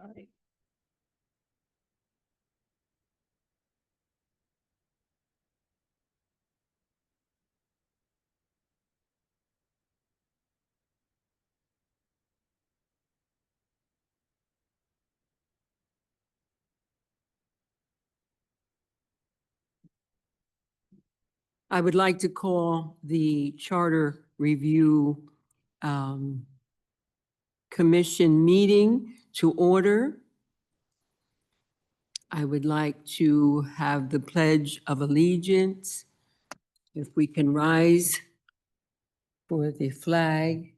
I would like to call the Charter Review Commission meeting to order. I would like to have the Pledge of Allegiance. If we can rise for the flag.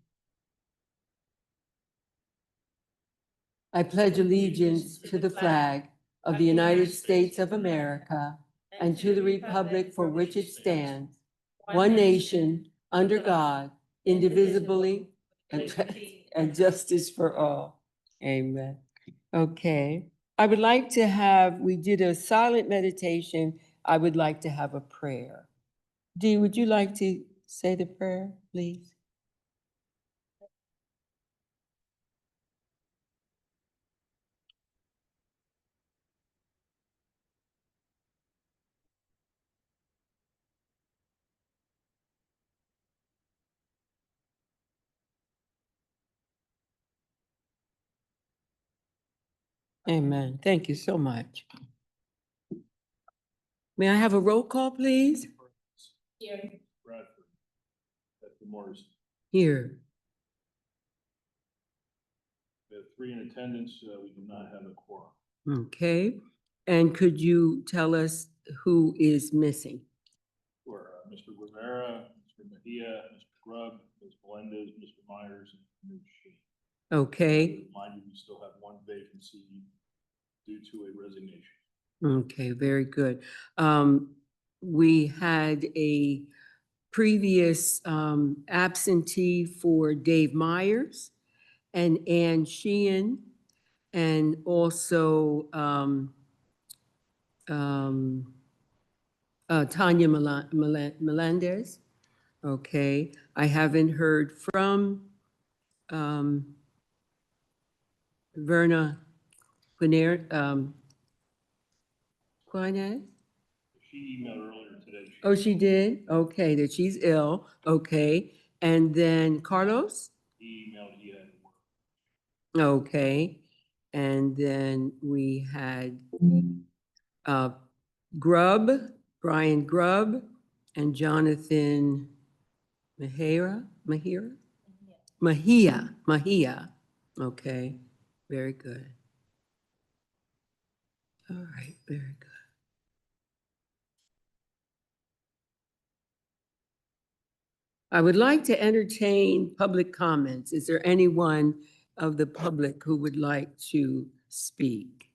I pledge allegiance to the flag of the United States of America and to the republic for which it stands, one nation, under God, indivisibly, and justice for all. Amen. Okay. I would like to have, we did a silent meditation. I would like to have a prayer. Dee, would you like to say the prayer, please? Amen. Thank you so much. May I have a roll call, please? Here. Bradford. Dr. Morrison. Here. We have 3 in attendance. We do not have a quorum. Okay. And could you tell us who is missing? Sure. Mr. Rivera, Mr. Mejia, Mr. Grubb, Ms. Melendez, Mr. Myers, and Ms. Shea. Okay. Remind you, we still have 1 vacancy due to a resignation. Okay, very good. We had a previous absentee for Dave Myers and Ann Sheehan, and also Tanya Melendez. Okay, I haven't heard from Verna Quinez. She emailed earlier today. Oh, she did? Okay, that she's ill. Okay. And then Carlos? He emailed, he had to work. Okay. And then we had Grubb, Brian Grubb, and Jonathan Mejia. Okay, very good. All right, very good. I would like to entertain public comments. Is there anyone of the public who would like to speak?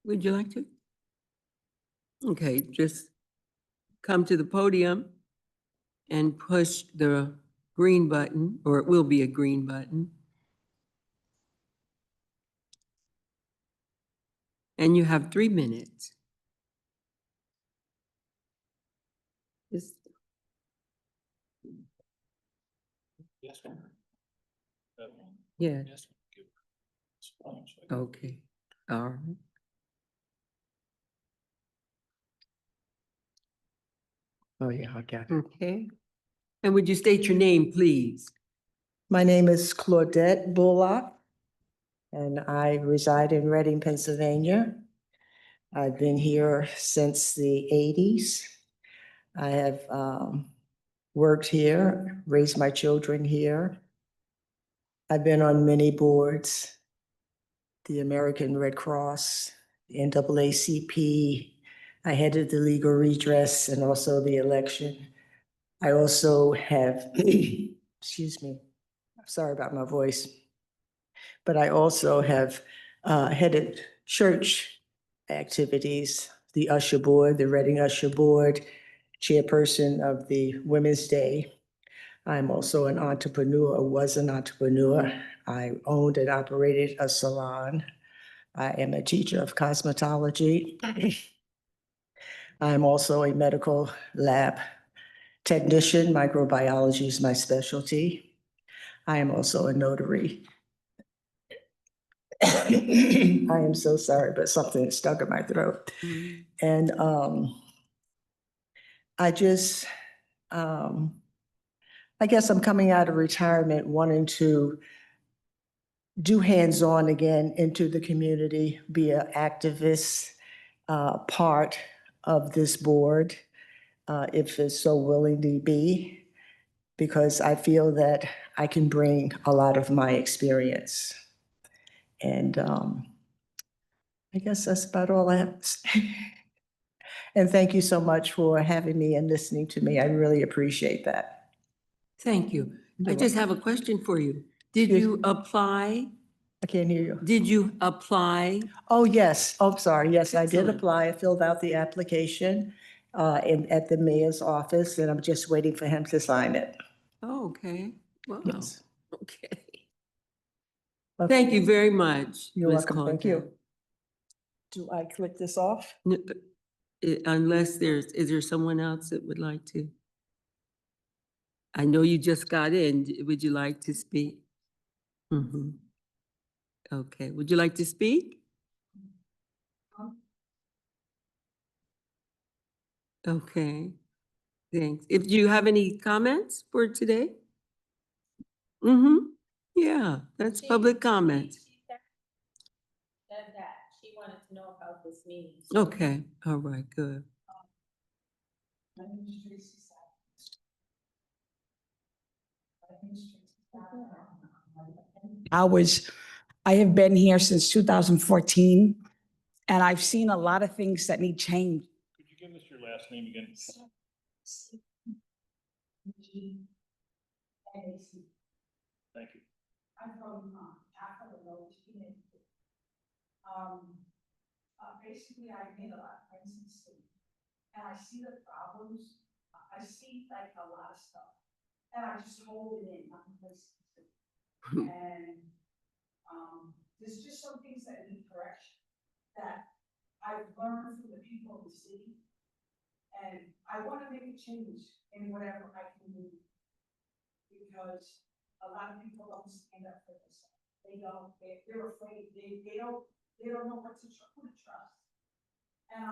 Would you like to? Okay, just come to the podium and push the green button, or it will be a green button. And you have 3 minutes. Just Yes, ma'am. That one. yeah. Yes. Ma'am. Okay. All right. Oh, yeah, I got it. Okay. And would you state your name, please? My name is Claudette Bullock, and I reside in Reading, Pennsylvania. I've been here since the 80s. I have worked here, raised my children here. I've been on many boards, the American Red Cross, the NAACP. I headed the legal redress and also the election. I also have, excuse me, I'm sorry about my voice, but I also have headed church activities, the usher board, the Reading Usher Board, chairperson of the Women's Day. I'm also an entrepreneur, was an entrepreneur. I owned and operated a salon. I am a teacher of cosmetology. I'm also a medical lab technician. Microbiology is my specialty. I am also a notary. I am so sorry, but something is stuck in my throat. Mm. And I just, I guess I'm coming out of retirement wanting to do hands-on again into the community, be an activist, part of this board, if it's so willing to be, because I feel that I can bring a lot of my experience. And I guess that's about all I have to say. And thank you so much for having me and listening to me. I really appreciate that. Thank you. I You're just have welcome. a question for you. Did Excuse you me? apply? I can't hear you. Did you apply? Oh, yes. Oh, sorry. Yes, I did Excellent. apply. I filled out the application at the mayor's office, and I'm just waiting for him to sign it. Oh, okay. Wow. Yes. Okay. Okay. Thank you very much. You're Ms. welcome. Thank Claudette. you. Do I click this off? Unless is there someone else that would like to? I know you just got in. Would you like to speak? Mhm. Okay, would you like to speak? Okay, thanks. If you have any comments for today? Mm-hmm, yeah, that's public comment. Said that she wanted to know about this meeting. so- Okay, all right, good. I have been here since 2014, and I've seen a lot of things that need change. Could you give us your last name again? Thank you. I'm from Capital Village, Connecticut. Basically, I made a lot of friends in the city, and I see the problems. I see like a lot of stuff, and I just hold it in. I'm complacent. And there's just some things that need correction that I've learned from the people in the city, and I want to make a change in whatever I can do, because a lot of people don't stand up for themselves. They don't, they're afraid, they don't know who to trust. And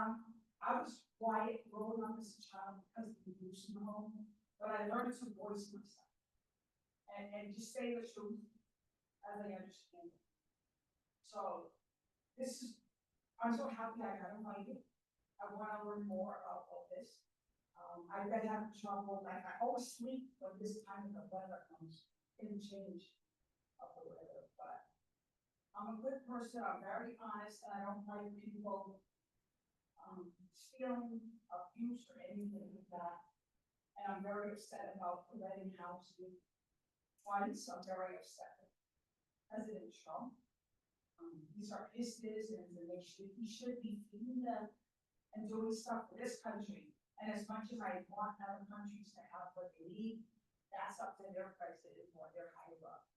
I was quiet growing up as a child because of the abuse in the home, but I learned to voice myself. And just say the truth as I understand it. So I'm so happy I got invited. I want to learn more about all this. I've been having trouble, like I always sleep when this time of the weather comes in change of the weather, but I'm a good person, I'm very honest, and I don't like people stealing, abuse, or anything like that. And I'm very upset about letting housing twice. I'm very upset with President Trump. These are his citizens, and he should be feeding them and doing stuff for this country. And as much as I want other countries to have what they need, that's up to their president or their higher up.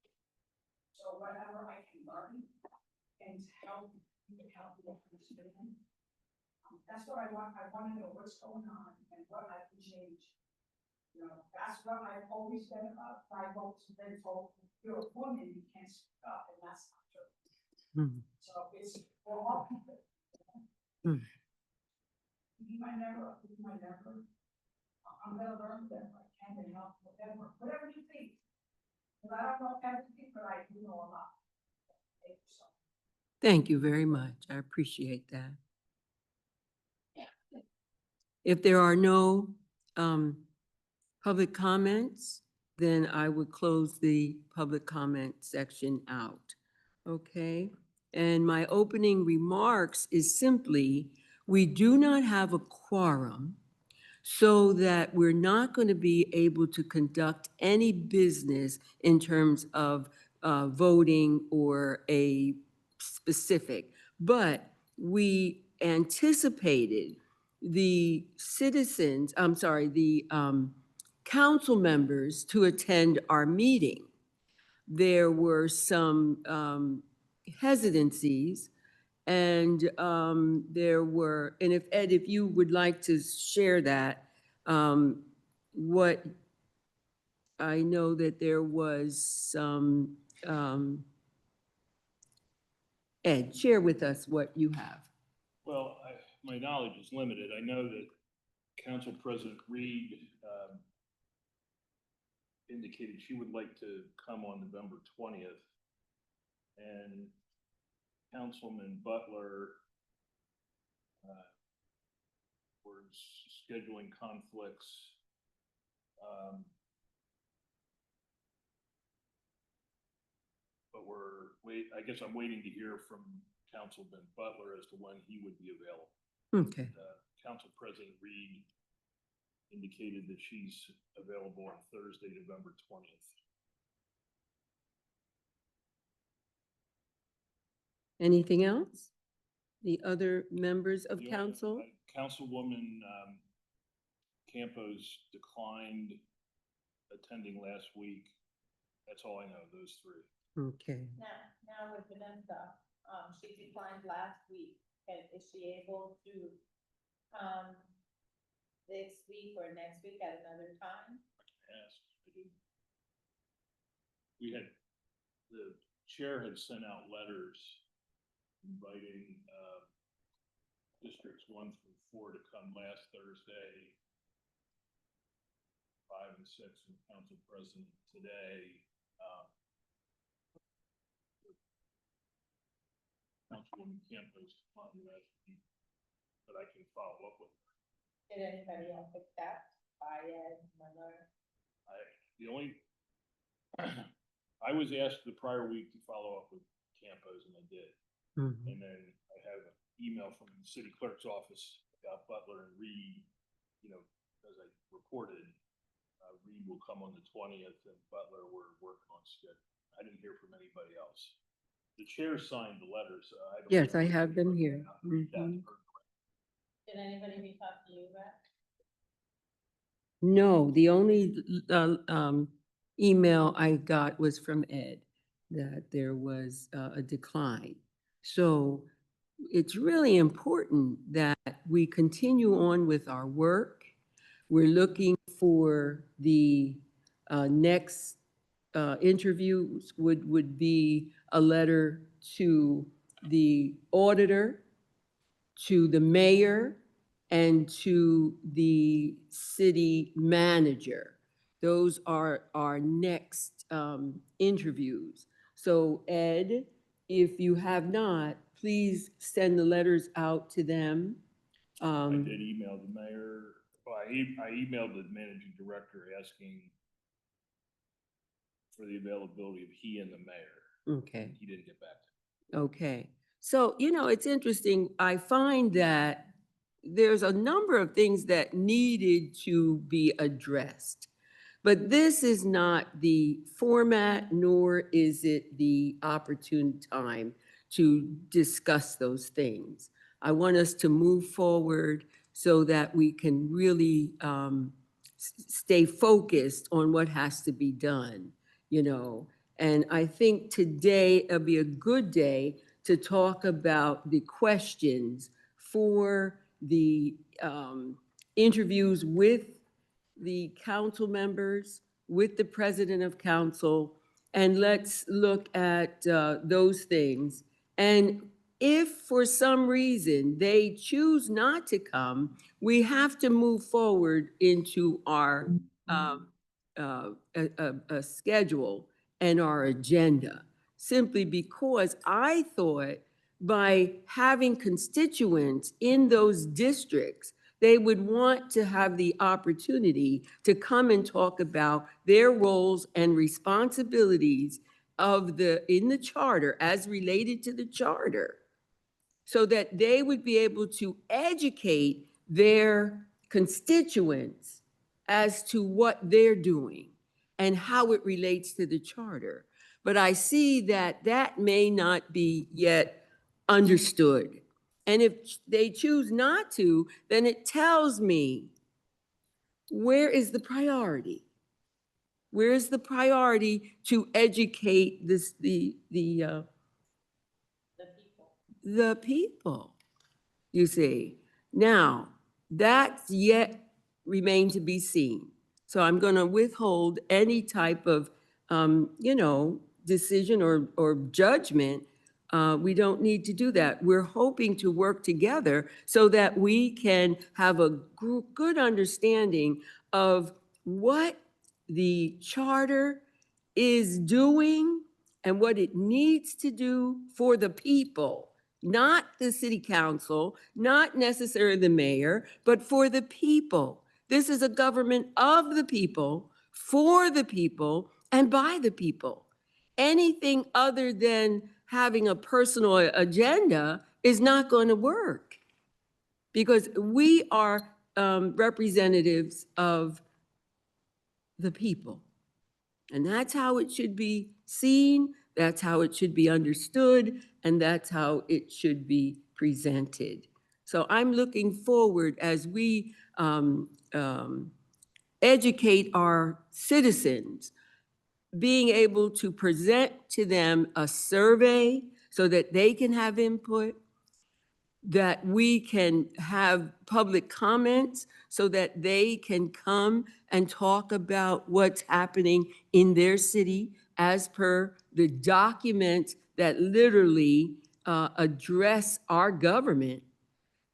So whatever I can learn and help me understand. That's what I want. I want to know what's going on and what I can change. You know, that's what I've always been about. I've always been told, you're a woman, you can't speak up, and that's not true. Hmm. So it's for all people. Hmm. Be my neighbor, I'm gonna learn whatever I can and help whatever you think. But I don't know everything, but I do know a lot. Thank you so much. Thank you very much. I appreciate that. If there are no public comments, then I would close the public comment section out. Okay? And my opening remarks is simply, we do not have a quorum, so that we're not going to be able to conduct any business in terms of voting or a specific. But we anticipated the citizens, I'm sorry, the council members to attend our meeting. There were some hesitancies, and there were, and if Ed, if you would like to share that, what, I know that there was some, Ed, share with us what you have. Well, my knowledge is limited. I know that Council President Reed indicated she would like to come on November 20th. And Councilman Butler was scheduling conflicts. But I guess I'm waiting to hear from Councilman Butler as to when he would be available. Okay, Council President Reed indicated that she's available on Thursday, November 20th. anything else? The other members of The council? Councilwoman Campos declined attending last week. That's all I know, those three. Okay, Now with Vanessa, she declined last week, and is she able to come this week or next week at another time? Asked, the chair had sent out letters inviting districts 1 through 4 to come last Thursday, 5 and 6, and Council President today. Councilwoman Campos declined last week, but I can follow up with her. Did anybody else accept? Bayed, Miller? I was asked the prior week to follow up with Campos, and I did. mhm, And then I have an email from the city clerk's office about Butler and Reed. You know, as I reported, Reed will come on the 20th, and Butler we're working on schedule. I didn't hear from anybody else. The chair signed the letters. I don't. Yes, I have them here. Read that Mhm. to her. Did anybody reach out to you, Rex? No, the only email I got was from Ed, that there was a decline. So it's really important that we continue on with our work. We're looking for the next interviews would be a letter to the auditor, to the mayor, and to the city manager. Those are our next interviews. So Ed, if you have not, please send the letters out to them. I did email the mayor. Well, I emailed the managing director asking for the availability of he and the mayor. Okay. He didn't get back to me. Okay, so, it's interesting, I find that there's a number of things that needed to be addressed. But this is not the format, nor is it the opportune time to discuss those things. I want us to move forward so that we can really stay focused on what has to be done, And I think today will be a good day to talk about the questions for the interviews with the council members, with the president of council, and let's look at those things. And if for some reason they choose not to come, we have to move forward into our a schedule and our agenda, simply because I thought by having constituents in those districts, they would want to have the opportunity to come and talk about their roles and responsibilities in the charter as related to the charter, so that they would be able to educate their constituents as to what they're doing and how it relates to the charter. But I see that that may not be yet understood. And if they choose not to, then it tells me, where is the priority? Where is the priority to educate The people. the people? You see. Now, that's yet remain to be seen. So I'm going to withhold any type of, decision or judgment. We don't need to do that. We're hoping to work together so that we can have a good understanding of what the charter is doing and what it needs to do for the people, not the city council, not necessarily the mayor, but for the people. This is a government of the people, for the people, and by the people. Anything other than having a personal agenda is not going to work because we are representatives of the people. And that's how it should be seen, that's how it should be understood, and that's how it should be presented. So I'm looking forward as we educate our citizens, being able to present to them a survey so that they can have input, that we can have public comments so that they can come and talk about what's happening in their city as per the documents that literally address our government.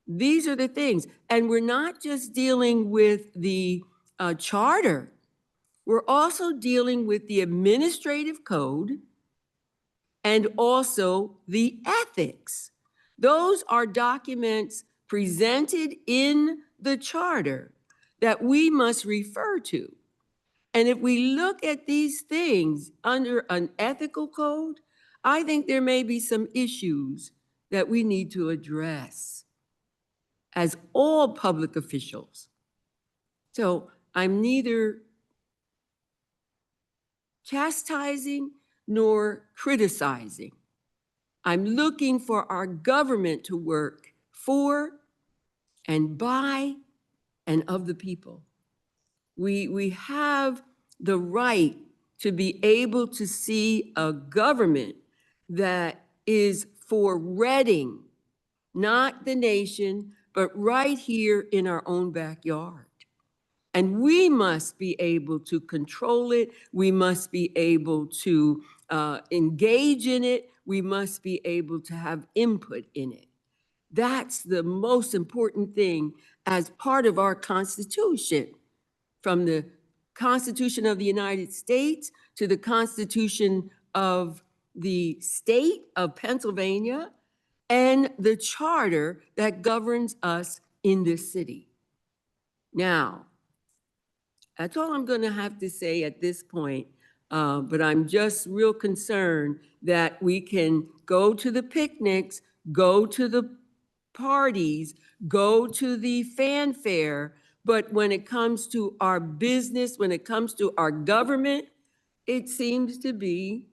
These are the things. And we're not just dealing with the charter. We're also dealing with the administrative code and also the ethics. Those are documents presented in the charter that we must refer to. And if we look at these things under an ethical code, I think there may be some issues that we need to address as all public officials. So I'm neither chastising nor criticizing. I'm looking for our government to work for and by and of the people. We have the right to be able to see a government that is for Reading, not the nation, but right here in our own backyard. And we must be able to control it. We must be able to engage in it. We must be able to have input in it. That's the most important thing as part of our Constitution, from the Constitution of the United States to the Constitution of the state of Pennsylvania and the charter that governs us in this city. Now, that's all I'm going to have to say at this point. But I'm just real concerned that we can go to the picnics, go to the parties, go to the fanfare, but when it comes to our business, when it comes to our government, it seems to be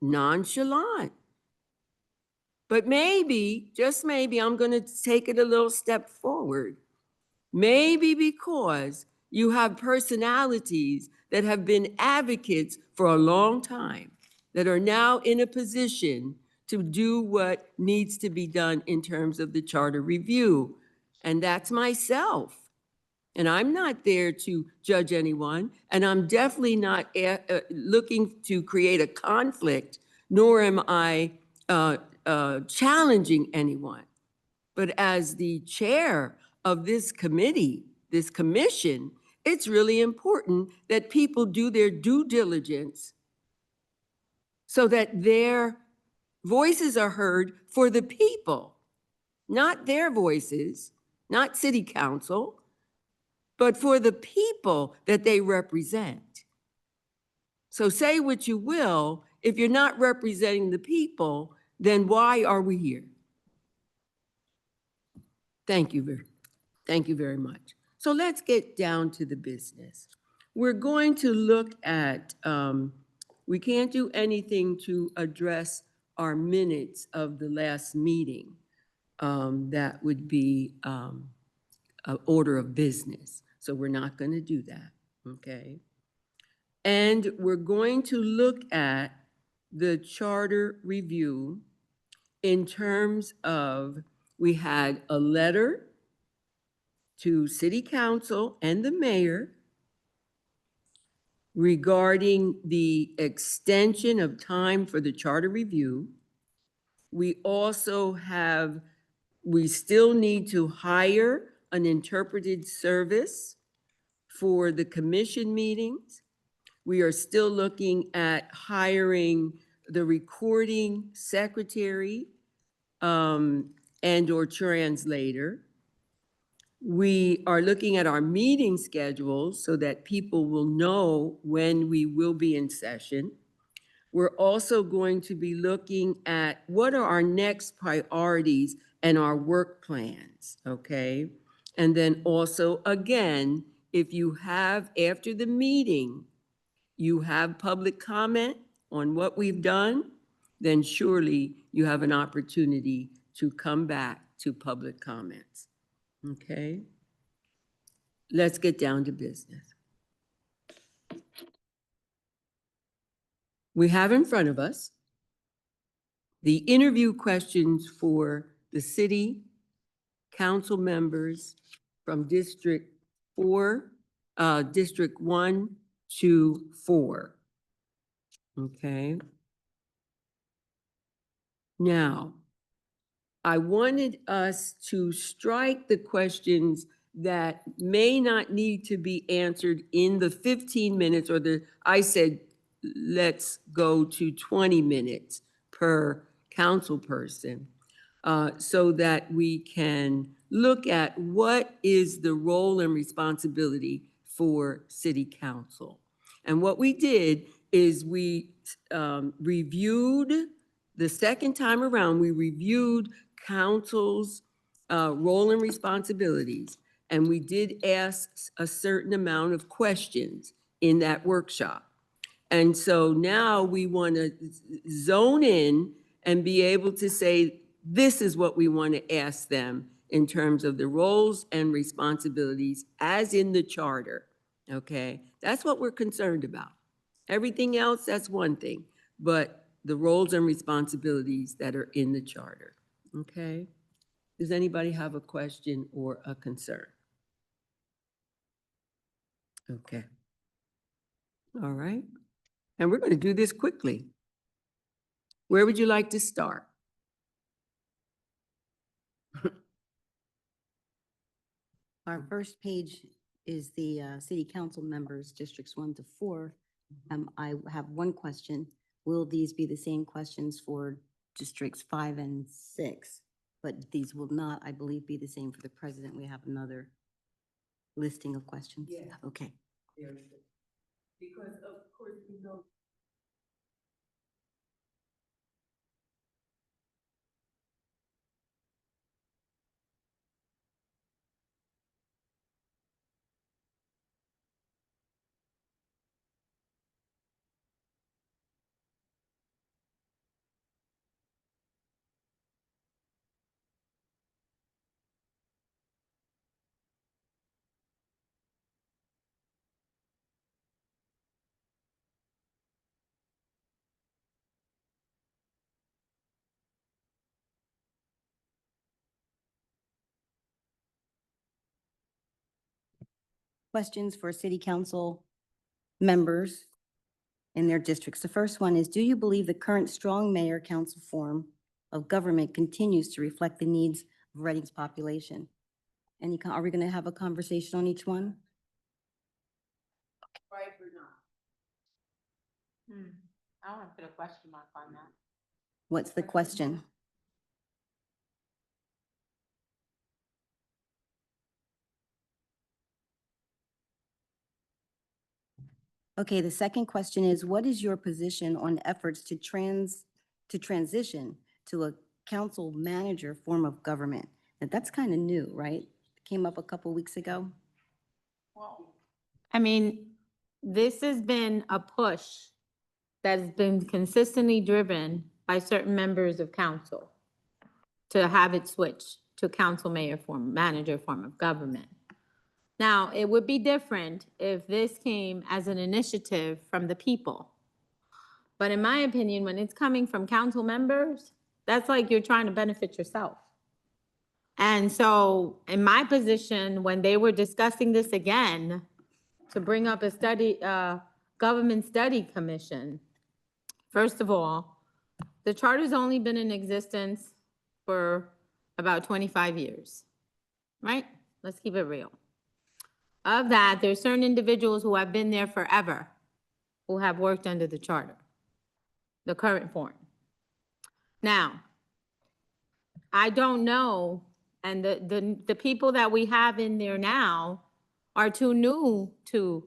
nonchalant. But maybe, just maybe, I'm going to take it a little step forward. Maybe because you have personalities that have been advocates for a long time, that are now in a position to do what needs to be done in terms of the charter review. And that's myself. And I'm not there to judge anyone, and I'm definitely not looking to create a conflict, nor am I challenging anyone. But as the chair of this committee, this commission, it's really important that people do their due diligence so that their voices are heard for the people, not their voices, not city council, but for the people that they represent. So say what you will, if you're not representing the people, then why are we here? Thank you very much. So let's get down to the business. We're going to look at, we can't do anything to address our minutes of the last meeting. That would be an order of business. So we're not going to do that, okay? And we're going to look at the charter review in terms of, we had a letter to city council and the mayor regarding the extension of time for the charter review. We also have, we still need to hire an interpreted service for the commission meetings. We are still looking at hiring the recording secretary and/or translator. We are looking at our meeting schedules so that people will know when we will be in session. We're also going to be looking at what are our next priorities and our work plans, okay? And then also, again, if you have, after the meeting, you have public comment on what we've done, then surely you have an opportunity to come back to public comments, okay? Let's get down to business. We have in front of us the interview questions for the city council members from District 4, District 1 to 4. Okay. Now, I wanted us to strike the questions that may not need to be answered in the 15 minutes or I said, let's go to 20 minutes per council person, so that we can look at what is the role and responsibility for city council. And what we did is we reviewed, the second time around, we reviewed council's role and responsibilities. And we did ask a certain amount of questions in that workshop. And so now we want to zone in and be able to say, this is what we want to ask them in terms of the roles and responsibilities as in the charter, okay? That's what we're concerned about. Everything else, that's one thing, but the roles and responsibilities that are in the charter, okay? Does anybody have a question or a concern? Okay. All right. And we're going to do this quickly. Where would you like to start? Our first page is the city council members, districts 1 to 4. I have one question. Will these be the same questions for districts 5 and 6? But these will not, I believe, be the same for the president. We have another listing of questions. Yeah. Okay. Because of course, you know. Questions for city council members in their districts. The first one is, do you believe the current strong mayor council form of government continues to reflect the needs of Reading's population? Are we going to have a conversation on each one? Right or not? I want to put a question mark on that. What's the question? Okay, the second question is, what is your position on efforts to transition to a council manager form of government? And that's kind of new, right? Came up a couple weeks ago. Well, I mean, this has been a push that's been consistently driven by certain members of council to have it switched to council mayor form, manager form of government. Now, it would be different if this came as an initiative from the people. But in my opinion, when it's coming from council members, that's like you're trying to benefit yourself. And so in my position, when they were discussing this again, to bring up a study, Government Study Commission. First of all, the charter's only been in existence for about 25 years, right? Let's keep it real. Of that, there's certain individuals who have been there forever, who have worked under the charter, the current form. Now, I don't know, and the people that we have in there now are too new to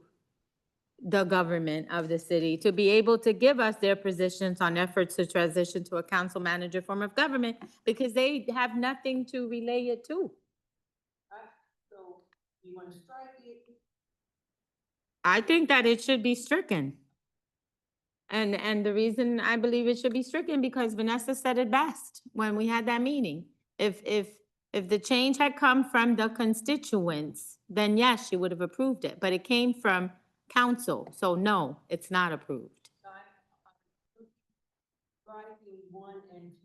the government of the city to be able to give us their positions on efforts to transition to a council manager form of government, because they have nothing to relay it to. So you want to strike it? I think that it should be stricken. And the reason I believe it should be stricken, because Vanessa said it best when we had that meeting. If the change had come from the constituents, then yes, she would have approved it, but it came from council, so no, it's not approved. So I'm striking 1 and 2.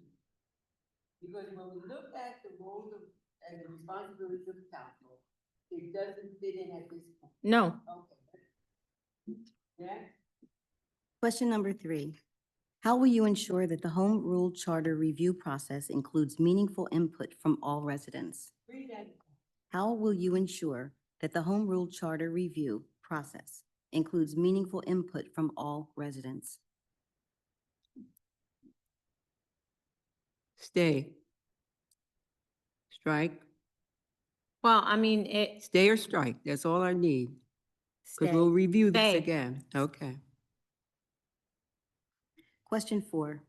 Because when we look at the roles of, and the responsibilities of council, it doesn't fit in at this point. No, Okay. Next. Question number 3. How will you ensure that the Home Rule Charter review process includes meaningful input from all residents? Read that. How will you ensure that the Home Rule Charter review process includes meaningful input from all residents? Stay. Strike. well, I mean, Stay or strike. That's all I need. Because Stay. we'll review this Stay. again. Okay. Question 4.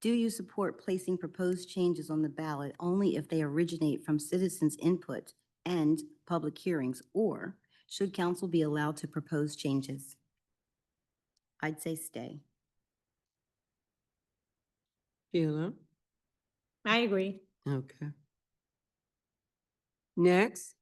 Do you support placing proposed changes on the ballot only if they originate from citizens' input and public hearings, or should council be allowed to propose changes? I'd say stay. Sheila? I agree. Okay. Next.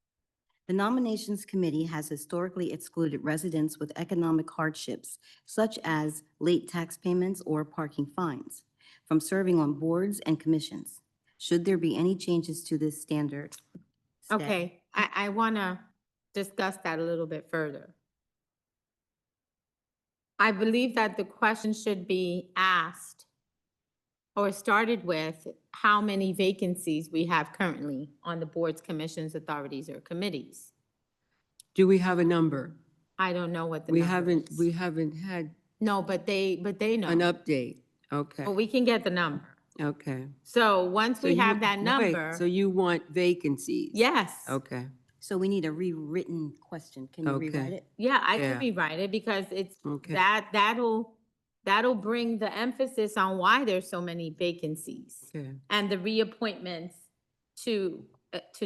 The Nominations Committee has historically excluded residents with economic hardships, such as late tax payments or parking fines, from serving on boards and commissions. Should there be any changes to this standard? Stay. Okay, I want to discuss that a little bit further. I believe that the question should be asked or started with how many vacancies we have currently on the boards, commissions, authorities, or committees. Do we have a number? I don't know what the We number haven't, is. we haven't had No, but they know. an update. Okay, But we can get the number. okay. So once So we you- have that wait, number, So you want vacancies? yes. Okay, So we need a rewritten question. Can you Okay. rewrite it? Yeah, I Yeah. can rewrite it because it's, okay. that'll bring the emphasis on why there's so many vacancies Okay. and the reappointments to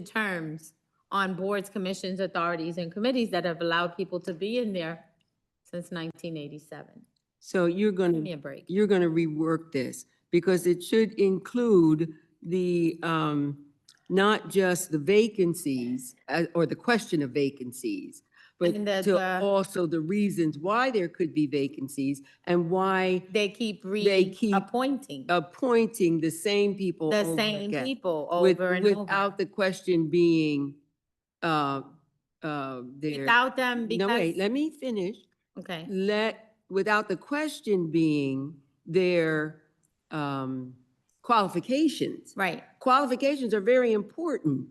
terms on boards, commissions, authorities, and committees that have allowed people to be in there since 1987. So you're Give me gonna, a break. you're gonna rework this because it should include the, not just the vacancies, or the question of vacancies, but And the- to also the reasons why there could be vacancies and why They keep They keep reappointing appointing the same people the over same again. people with- over and over. Without the question being, there. Without them, No, wait, because, let me finish. okay, Without the question being their, qualifications. right. Qualifications are very important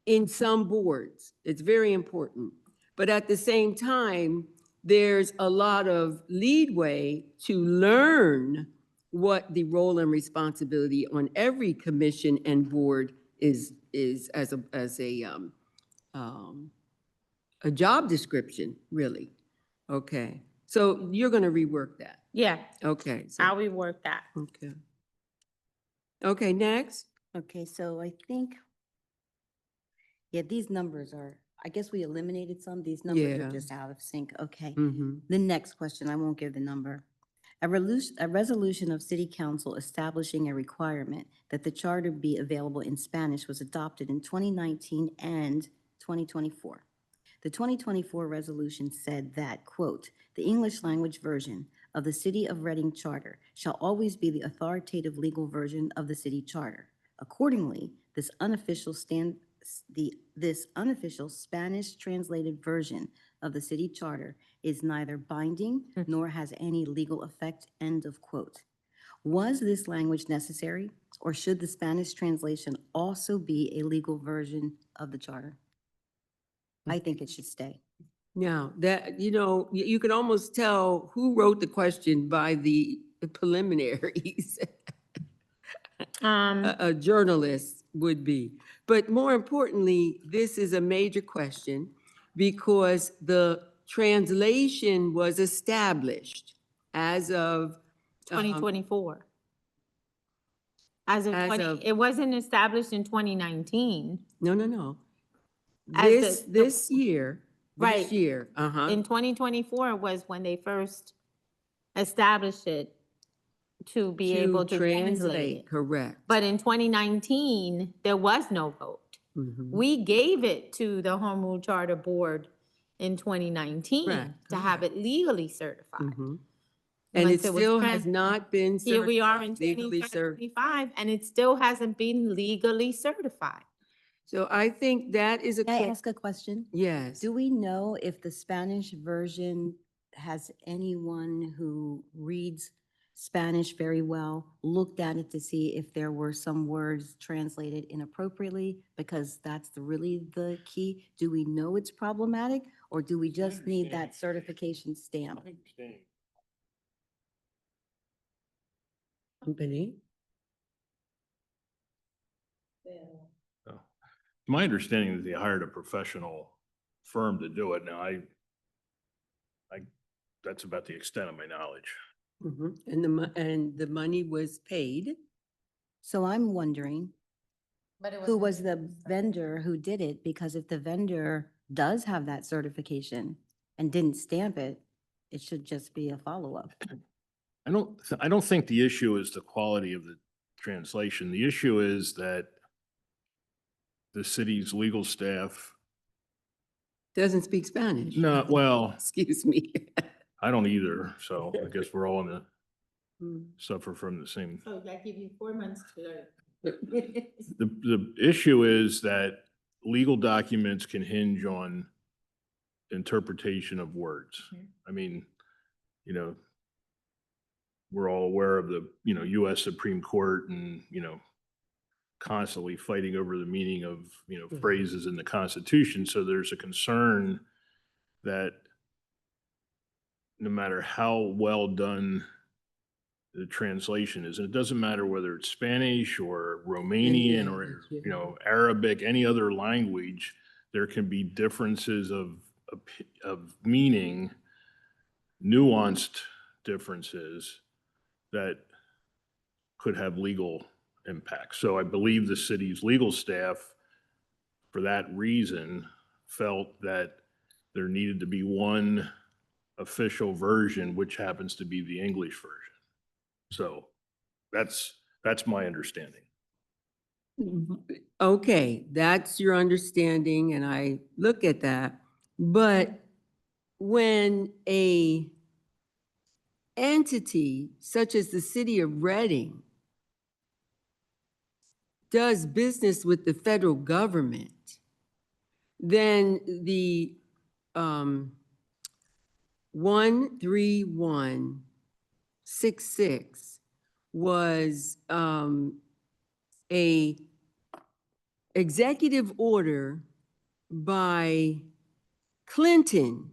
in some boards. It's very important. But at the same time, there's a lot of leadway to learn what the role and responsibility on every commission and board is as a job description, really. Okay, so you're gonna rework that. Yeah, Okay. so- I'll rework that. Okay. Okay, next. Okay, so I think, yeah, these numbers are, I guess we eliminated some. These numbers Yeah. are just out of sync. Okay. Mm-hmm. The next question, I won't give the number. A resolution of City Council establishing a requirement that the charter be available in Spanish was adopted in 2019 and 2024. The 2024 resolution said that, quote, "The English language version of the City of Reading Charter shall always be the authoritative legal version of the city charter. Accordingly, this unofficial Spanish translated version of the city charter is neither binding nor has any legal effect, end of quote. Was this language necessary, or should the Spanish translation also be a legal version of the charter? I think it should stay. Now, that, you can almost tell who wrote the question by the preliminaries. A journalist would be. But more importantly, this is a major question because the translation was established as of 2024. As of As 20, of- it wasn't established in 2019. No. As This year, Right. uh-huh. In 2024 was when they first established it to be able to translate it. Correct. But in 2019, there was no vote. Mhm. We gave it to the Home Rule Charter Board in 2019 Correct, to have it legally certified. Mhm. And it Once was still trans- has not been. Here we are in legally 2025, and it still hasn't been legally certified. So I think that is a. Can I ask a question? Yes. Do we know if the Spanish version has anyone who reads Spanish very well, looked at it to see if there were some words translated inappropriately? Because that's really the key. Do we know it's problematic, or do we just need that certification stamp? Company. Oh. My understanding is they hired a professional firm to do it. Now, that's about the extent of my knowledge. Mhm. And the money was paid. So I'm wondering, who was the vendor who did it? Because if the vendor does have that certification and didn't stamp it, it should just be a follow-up. I don't think the issue is the quality of the translation. The issue is that the city's legal staff, Doesn't speak Spanish. no, well, Excuse me. I don't either, so I guess we're all in the, Mm. suffer from the same. So that give you 4 months to learn. The issue is that legal documents can hinge on interpretation of words. I mean, we're all aware of the, US Supreme Court and, constantly fighting over the meaning of, Mhm. phrases in the Constitution. So there's a concern that no matter how well done the translation is, and it doesn't matter whether it's Spanish or Romanian or, language, yeah. Arabic, any other language, there can be differences of meaning, nuanced differences that could have legal impact. So I believe the city's legal staff, for that reason, felt that there needed to be one official version, which happens to be the English version. So that's my understanding. Okay, that's your understanding, and I look at that. But when a entity such as the city of Reading does business with the federal government, then the 13166 was a executive order by Clinton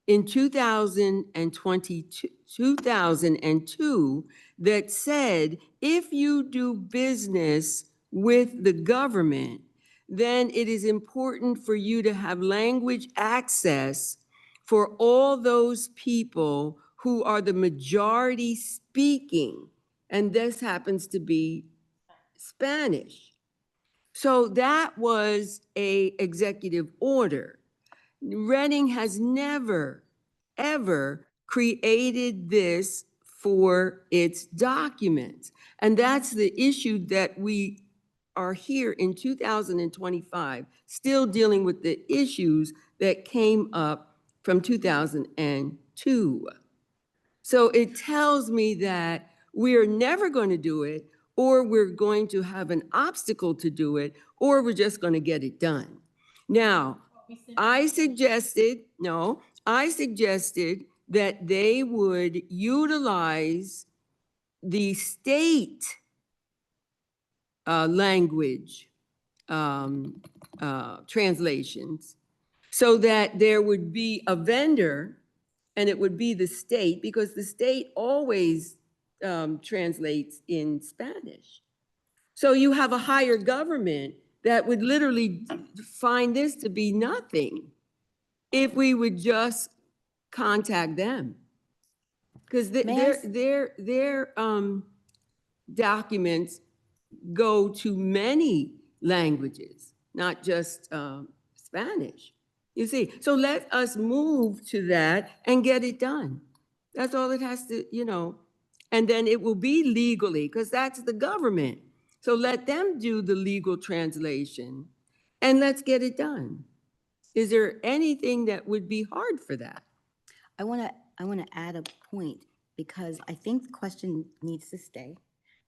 in 2002 that said, if you do business with the government, then it is important for you to have language access for all those people who are the majority speaking. And this happens to be Spanish. So that was a executive order. Reading has never, ever created this for its documents. And that's the issue that we are here in 2025, still dealing with the issues that came up from 2002. So it tells me that we are never going to do it, or we're going to have an obstacle to do it, or we're just going to get it done. Now, I I suggested that they would utilize the state language translations so that there would be a vendor and it would be the state, because the state always translates in Spanish. So you have a higher government that would literally find this to be nothing if we would just contact them. Because May I their documents go to many languages, not just Spanish. You see, so let us move to that and get it done. That's all it has to, and then it will be legally, because that's the government. So let them do the legal translation and let's get it done. Is there anything that would be hard for that? I want to add a point, because I think the question needs to stay.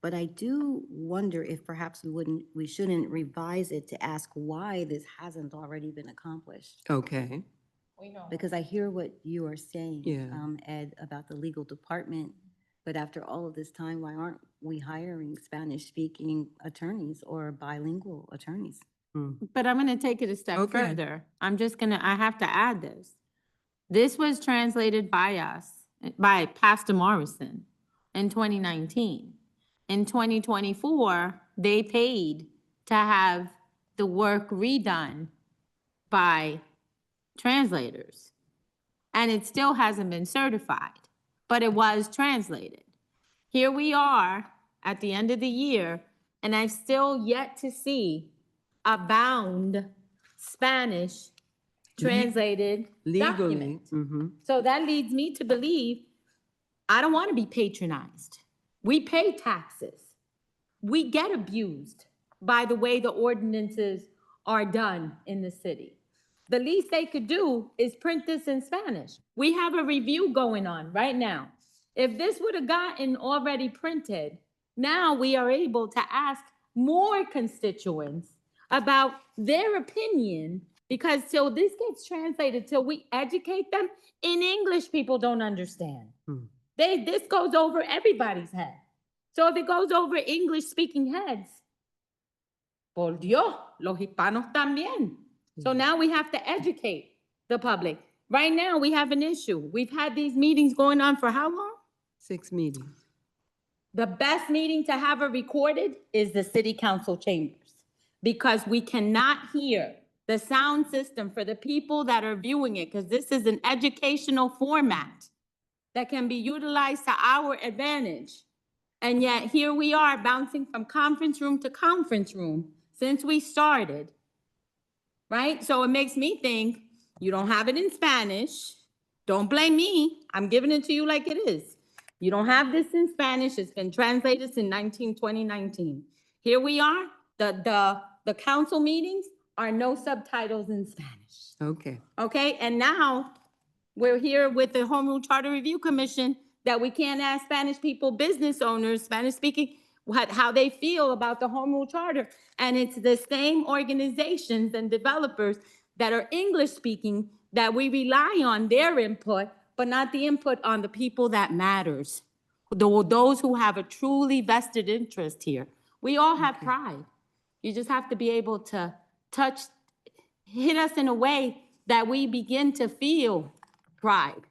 But I do wonder if perhaps we shouldn't revise it to ask why this hasn't already been accomplished. Okay. Because I hear what you are saying, Yeah. Ed, about the legal department. But after all of this time, why aren't we hiring Spanish-speaking attorneys or bilingual attorneys? But I'm gonna take it a step Okay. further. I have to add this. This was translated by us, by Pastor Morrison in 2019. In 2024, they paid to have the work redone by translators. And it still hasn't been certified, but it was translated. Here we are at the end of the year, and I've still yet to see a bound Spanish translated Legally. document. Mm-hmm. So that leads me to believe I don't want to be patronized. We pay taxes. We get abused by the way the ordinances are done in the city. The least they could do is print this in Spanish. We have a review going on right now. If this would have gotten already printed, now we are able to ask more constituents about their opinion, because till this gets translated, till we educate them in English, people don't understand. This goes over everybody's head. So if it goes over English speaking heads, por Dios, los hispanos también. So now we have to educate the public. Right now, we have an issue. We've had these meetings going on for how long? 6 meetings. The best meeting to have it recorded is the city council chambers, because we cannot hear the sound system for the people that are viewing it, because this is an educational format that can be utilized to our advantage. And yet here we are bouncing from conference room to conference room since we started, right? So it makes me think, you don't have it in Spanish. Don't blame me. I'm giving it to you like it is. You don't have this in Spanish. It's been translated since 2019. Here we are. The council meetings are no subtitles in Spanish. Okay. Okay, and now we're here with the Home Rule Charter Review Commission, that we can't ask Spanish people, business owners, Spanish speaking, how they feel about the Home Rule Charter. And it's the same organizations and developers that are English speaking that we rely on their input, but not the input on the people that matters. Those who have a truly vested interest here. We all have pride. You just have to be able to hit us in a way that we begin to feel pride.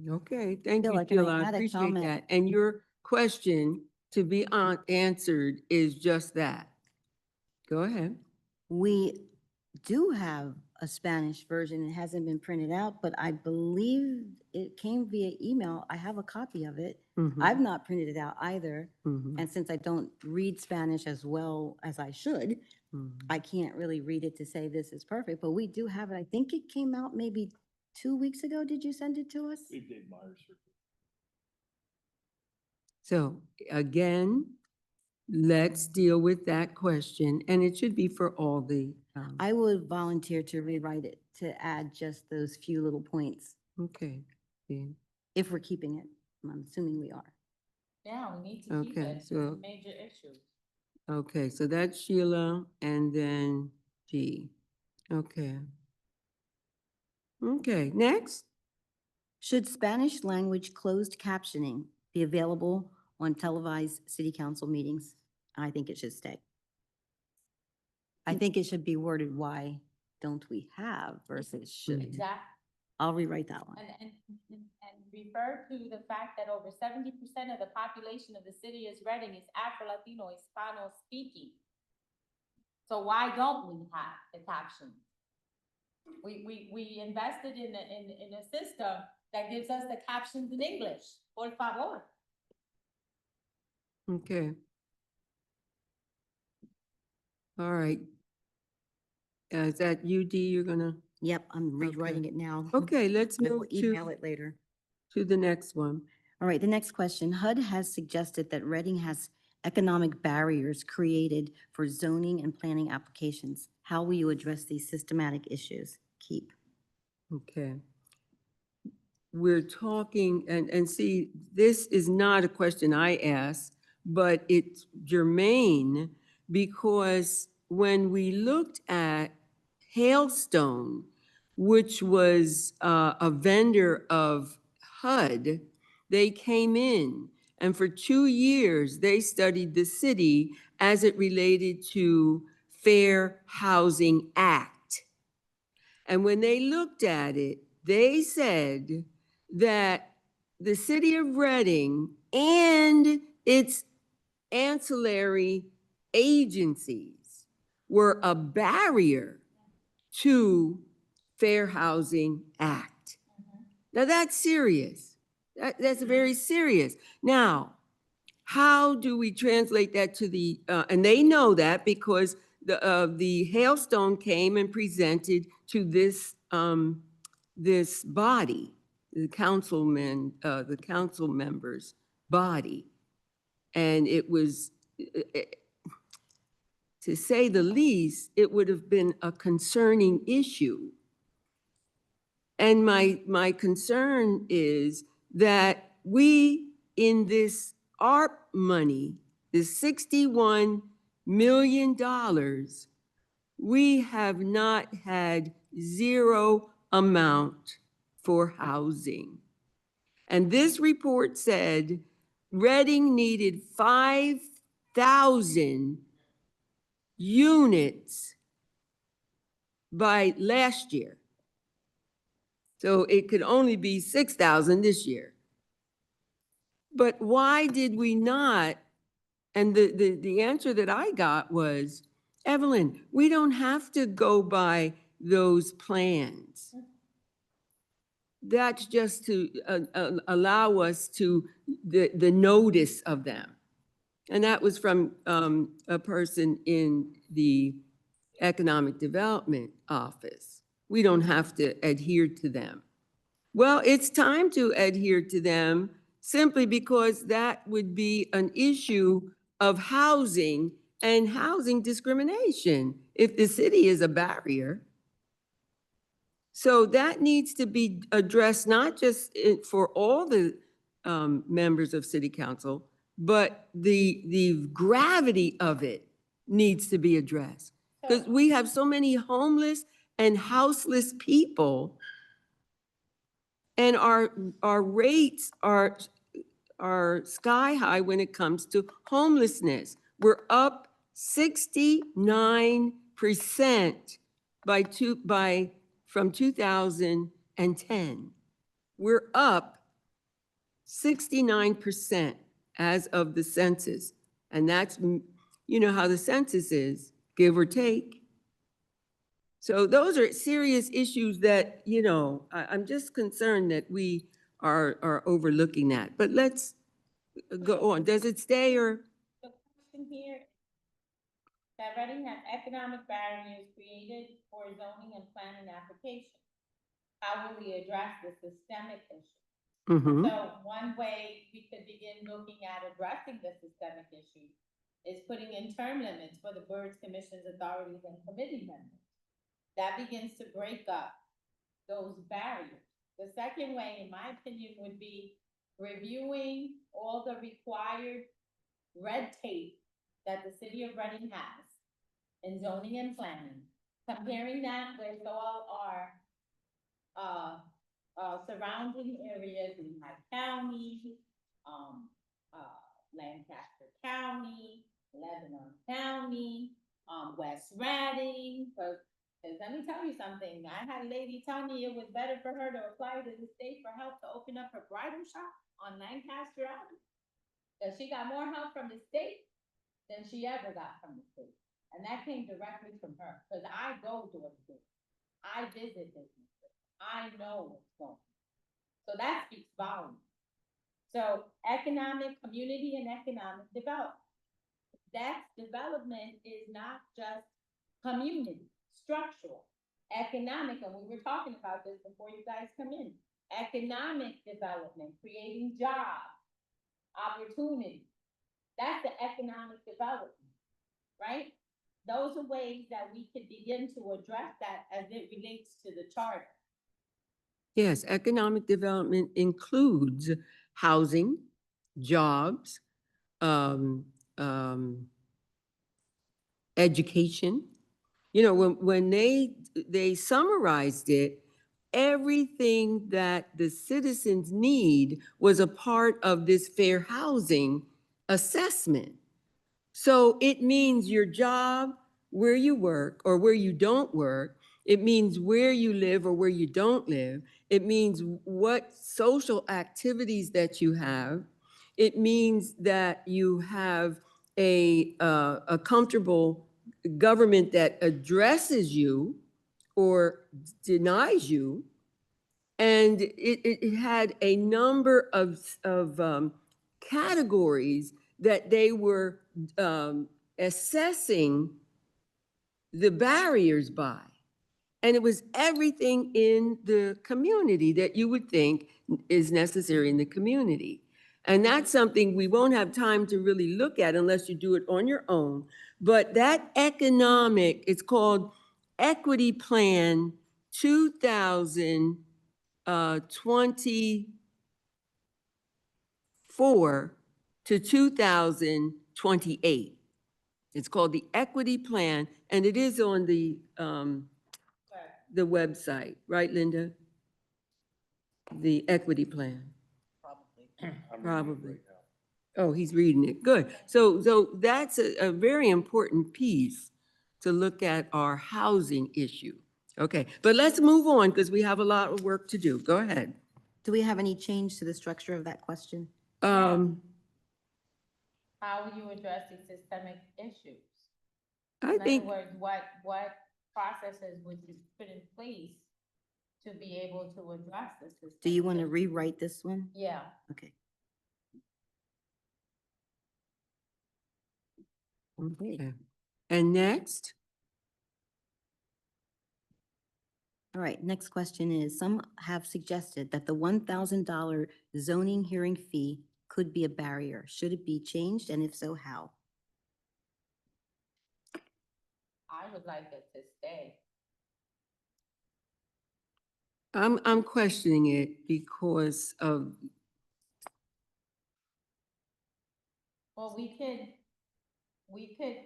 Okay, thank Feel you, like, and I Sheila. I had a appreciate comment. that. And your question to be answered is just that. Go ahead. We do have a Spanish version. It hasn't been printed out, but I believe it came via email. I have a copy of it. Mhm, I've not printed it out either. mhm, And since I don't read Spanish as well as I should, mhm. I can't really read it to say this is perfect, but we do have it. I think it came out maybe 2 weeks ago. Did you send it to us? Big Dave Myers. So again, let's deal with that question, and it should be for all the, I would volunteer to rewrite it, to add just those few little points, okay. Yeah. if we're keeping it. I'm assuming we are. Yeah, we need to keep Okay, it. It's a so- major issue. Okay, so that's Sheila and then G. Okay. Okay, next. Should Spanish language closed captioning be available on televised city council meetings? I think it should stay. I think it should be worded, why don't we have versus should. That, I'll rewrite that one. and refer to the fact that over 70% of the population of the city is Reading is Afro-Latino, Hispano speaking. So why don't we have the captions? We invested in a system that gives us the captions in English, por favor. Okay. All right. Is that you, Dee, you're gonna? Yep, I'm rewriting it now. Okay, let's I will move email to, it later. to the next one. All right, the next question. HUD has suggested that Reading has economic barriers created for zoning and planning applications. How will you address these systematic issues? Keep. Okay. We're talking, and see, this is not a question I asked, but it's germane because when we looked at Hailstone, which was a vendor of HUD, they came in and for 2 years, they studied the city as it related to Fair Housing Act. And when they looked at it, they said that the city of Reading and its ancillary agencies were a barrier to Fair Housing Act. Now that's serious. That's very serious. Now, how do we translate that to the, and they know that because the hailstone came and presented to this, this body, the the council members' body. And it was, to say the least, it would have been a concerning issue. And my concern is that we, in this ARP money, this $61 million, we have not had zero amount for housing. And this report said Reading needed 5,000 units by last year. So it could only be 6,000 this year. But why did we not? And the answer that I got was, Evelyn, we don't have to go by those plans. That's just to allow us to, the notice of them. And that was from a person in the Economic Development Office. We don't have to adhere to them. Well, it's time to adhere to them simply because that would be an issue of housing and housing discrimination if the city is a barrier. So that needs to be addressed, not just for all the members of city council, but the gravity of it needs to be addressed. Because we have so many homeless and houseless people, and our rates are sky high when it comes to homelessness. We're up 69% from 2010. We're up 69% as of the census. And that's, you know how the census is, give or take. So those are serious issues that, you know, I'm just concerned that we are overlooking that. But let's go on. Does it stay or? The question here, that Reading has economic barriers created for zoning and planning applications. How will we address the systemic issue? Mhm. So one way we could begin looking at addressing the systemic issue is putting in term limits for the boards, commissions, authorities, and committee members. That begins to break up those barriers. The second way, in my opinion, would be reviewing all the required red tape that the city of Reading has in zoning and planning, comparing that with all our surrounding areas in Hyde County, um, Lancaster County, Lebanon County, West Reading, because let me tell you something, I had a lady tell me it was better for her to apply to the state for help to open up her bridal shop on Lancaster Avenue. That she got more help from the state than she ever got from the state. And that came directly from her, because I go door to door. I visit businesses. I know what's going on. So that speaks volumes. So economic, community and economic development. That development is not just community, structural, economic, and we were talking about this before you guys come in. Economic development, creating jobs, opportunity. That's the economic development, right? Those are ways that we could begin to address that as it relates to the charter. Yes, economic development includes housing, jobs, um, education. You know, when they summarized it, everything that the citizens need was a part of this fair housing assessment. So it means your job, where you work or where you don't work. It means where you live or where you don't live. It means what social activities that you have. It means that you have a comfortable government that addresses you or denies you. And it had a number of categories that they were assessing the barriers by. And it was everything in the community that you would think is necessary in the community. And that's something we won't have time to really look at unless you do it on your own. But that economic, it's called Equity Plan 2024 to 2028. It's called the Equity Plan, and it is on the website, right, Linda? The Equity Plan. Probably. Oh, he's reading it. Good. So that's a very important piece to look at our housing issue. Okay, but let's move on because we have a lot of work to do. Go ahead. Do we have any change to the structure of that question? How will you address these systemic issues? I In think, other words, what processes would you put in place to be able to address this? Do you want to systemic rewrite this one? issue? Yeah. Okay. okay. And next, All right, next question is, some have suggested that the $1,000 zoning hearing fee could be a barrier. Should it be changed, and if so, how? I would like it to stay. I'm questioning it because of, Well, we could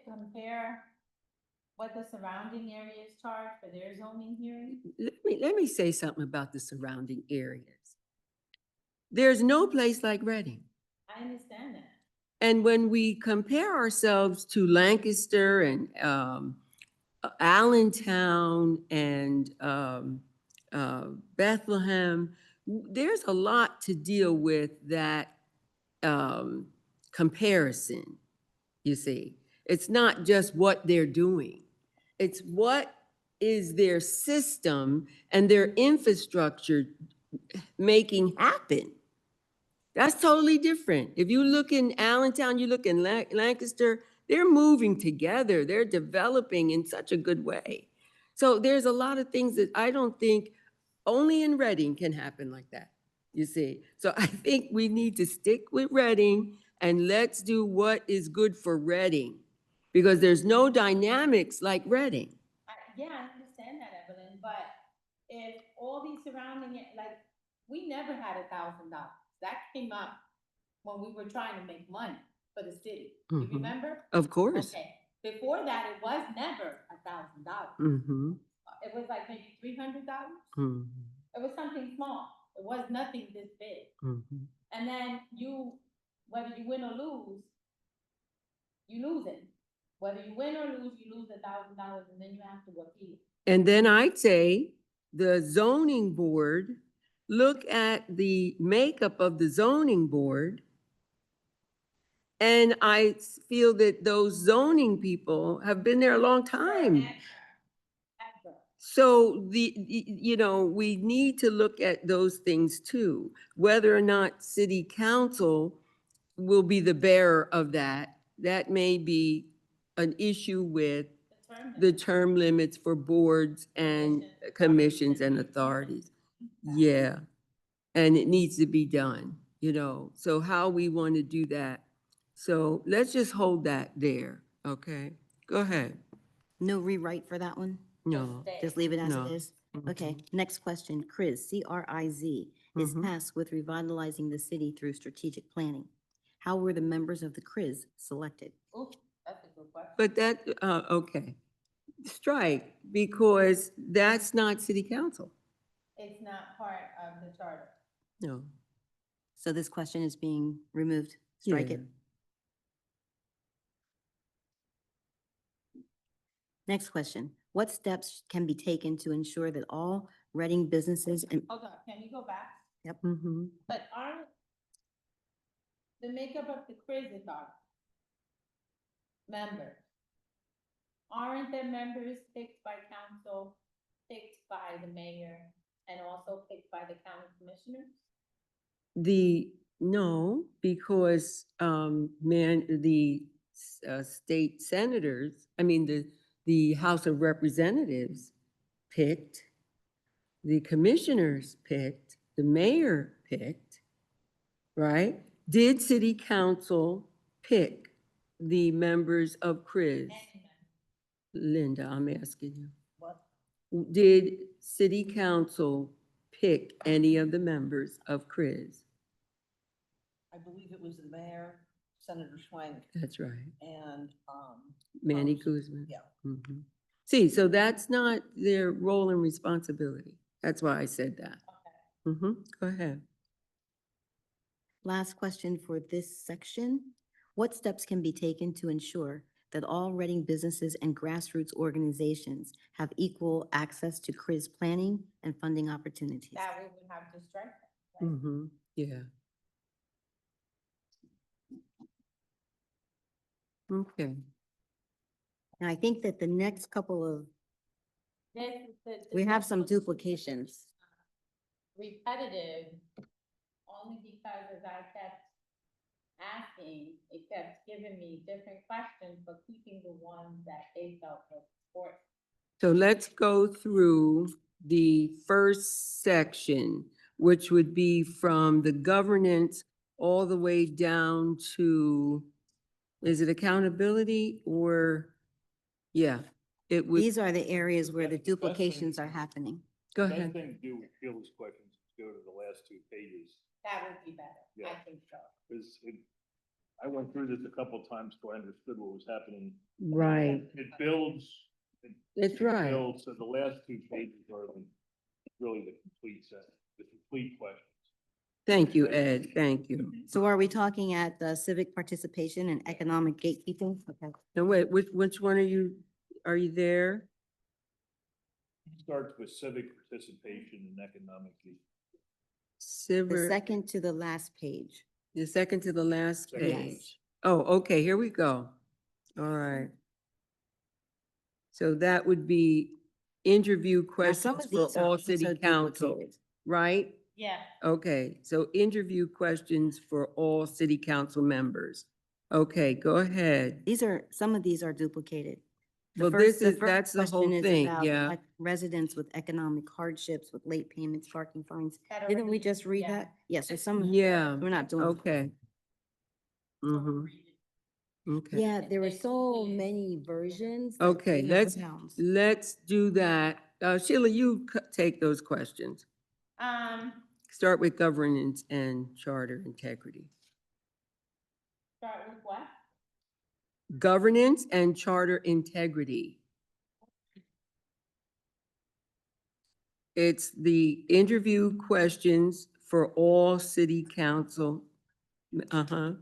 compare what the surrounding areas charge for their zoning hearing. let me say something about the surrounding areas. There's no place like Reading. I understand that. And when we compare ourselves to Lancaster and Allentown and Bethlehem, there's a lot to deal with that comparison, you see. It's not just what they're doing. It's what is their system and their infrastructure making happen. That's totally different. If you look in Allentown, you look in Lancaster, they're moving together. They're developing in such a good way. So there's a lot of things that I don't think only in Reading can happen like that, you see. So I think we need to stick with Reading and let's do what is good for Reading because there's no dynamics like Reading. Yeah, I understand that, Evelyn, but if all these surrounding, like, we never had $1,000. That came up when we were trying to make money for the city. You Mhm. remember? Of course. Okay, before that, it was never $1,000. Mm-hmm. It was like maybe $300. Mm-hmm. It was something small. It was nothing this big. Mhm. And then whether you win or lose, you losing. Whether you win or lose, you lose $1,000 and then you have to appeal. And then I'd say the zoning board, look at the makeup of the zoning board. And I feel that those zoning people have been there a long time. Ever. So we need to look at those things too. Whether or not city council will be the bearer of that, that may be an issue with the term limits for boards and commissions and authorities. Yeah, and it needs to be done, so how we want to do that. So let's just hold that there, okay? Go ahead. No rewrite for that one? No. Just leave it as No. it is? Okay, next question. CRIZ, C-R-I-Z, is Mhm. tasked with revitalizing the city through strategic planning. How were the members of the CRIZ selected? Ooh, that's a good question. But that, okay. Strike, because that's not city council. It's not part of the charter. No. So this question is being removed. Strike it. Yeah. Next question. What steps can be taken to ensure that all Reading businesses and, Hold on, can you go back? Mhm. But aren't the makeup of the quiz is our members? Aren't the members picked by council, picked by the mayor, and also picked by the county commissioners? No, because, state senators, the House of Representatives picked, the commissioners picked, the mayor picked, right? Did city council pick the members of CRIZ? Linda, I'm asking you. What? Did city council pick any of the members of CRIZ? I believe it was the mayor, Senator Schwank, That's right. and, Manny Congressman, Guzman. yeah. Mhm. See, so that's not their role and responsibility. That's why I said that. Go ahead. last question for this section. What steps can be taken to ensure that all Reading businesses and grassroots organizations have equal access to CRIZ planning and funding opportunities? That we would have to strike that, right? Yeah. Okay. And I think that the next couple of, This is we have some duplications. repetitive, only because as I kept asking, it kept giving me different questions, but keeping the ones that they felt was important. So let's go through the first section, which would be from the governance all the way down to, is it accountability or, yeah, it would, These are the areas where the duplications are happening. go Best ahead. thing to do with Sheila's questions is go to the last 2 pages. That would be better, I Yeah. think so. Because I went through this a couple of times so I understood what was happening. Right. It builds. That's it right. builds, so the last 2 pages are really the complete set, the complete questions. Thank you, Ed. Thank you. So are we talking at the civic participation and economic gatekeeping? Okay. Now, wait, which one are you there? It starts with civic participation and economically. The second to the last page. The second to the last Second. Yes. page. Oh, okay, here we go. All right. So that would be interview Now, some questions of for these are all also city council, duplicated. right? Yeah. Okay, so interview questions for all city council members. Okay, go ahead. Some of these are duplicated. Well, That's the whole question is thing, about yeah. residents with economic hardships, with late payments, parking fines. That Didn't we already- just read yeah. that? Yes, so some, Yeah, we're not doing. okay. Mm-hmm. Okay. Yeah, there were so many versions. that Okay, it let's sounds- do that. Sheila, you take those questions. Start with governance and charter integrity. Start with what? Governance and charter integrity. It's the interview questions for all city council. Uh-huh.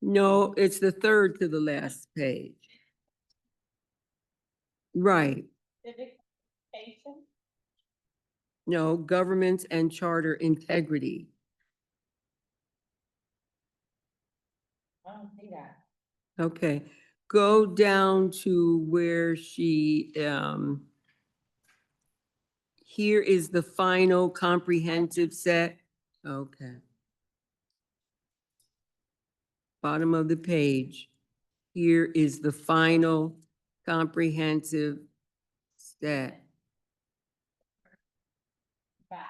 No, it's the third to the last page. Right. Civic education? No, governance and charter integrity. I don't see that. Okay, go down to where she, here is the final comprehensive set. Okay. Bottom of the page. Here is the final comprehensive set. Back.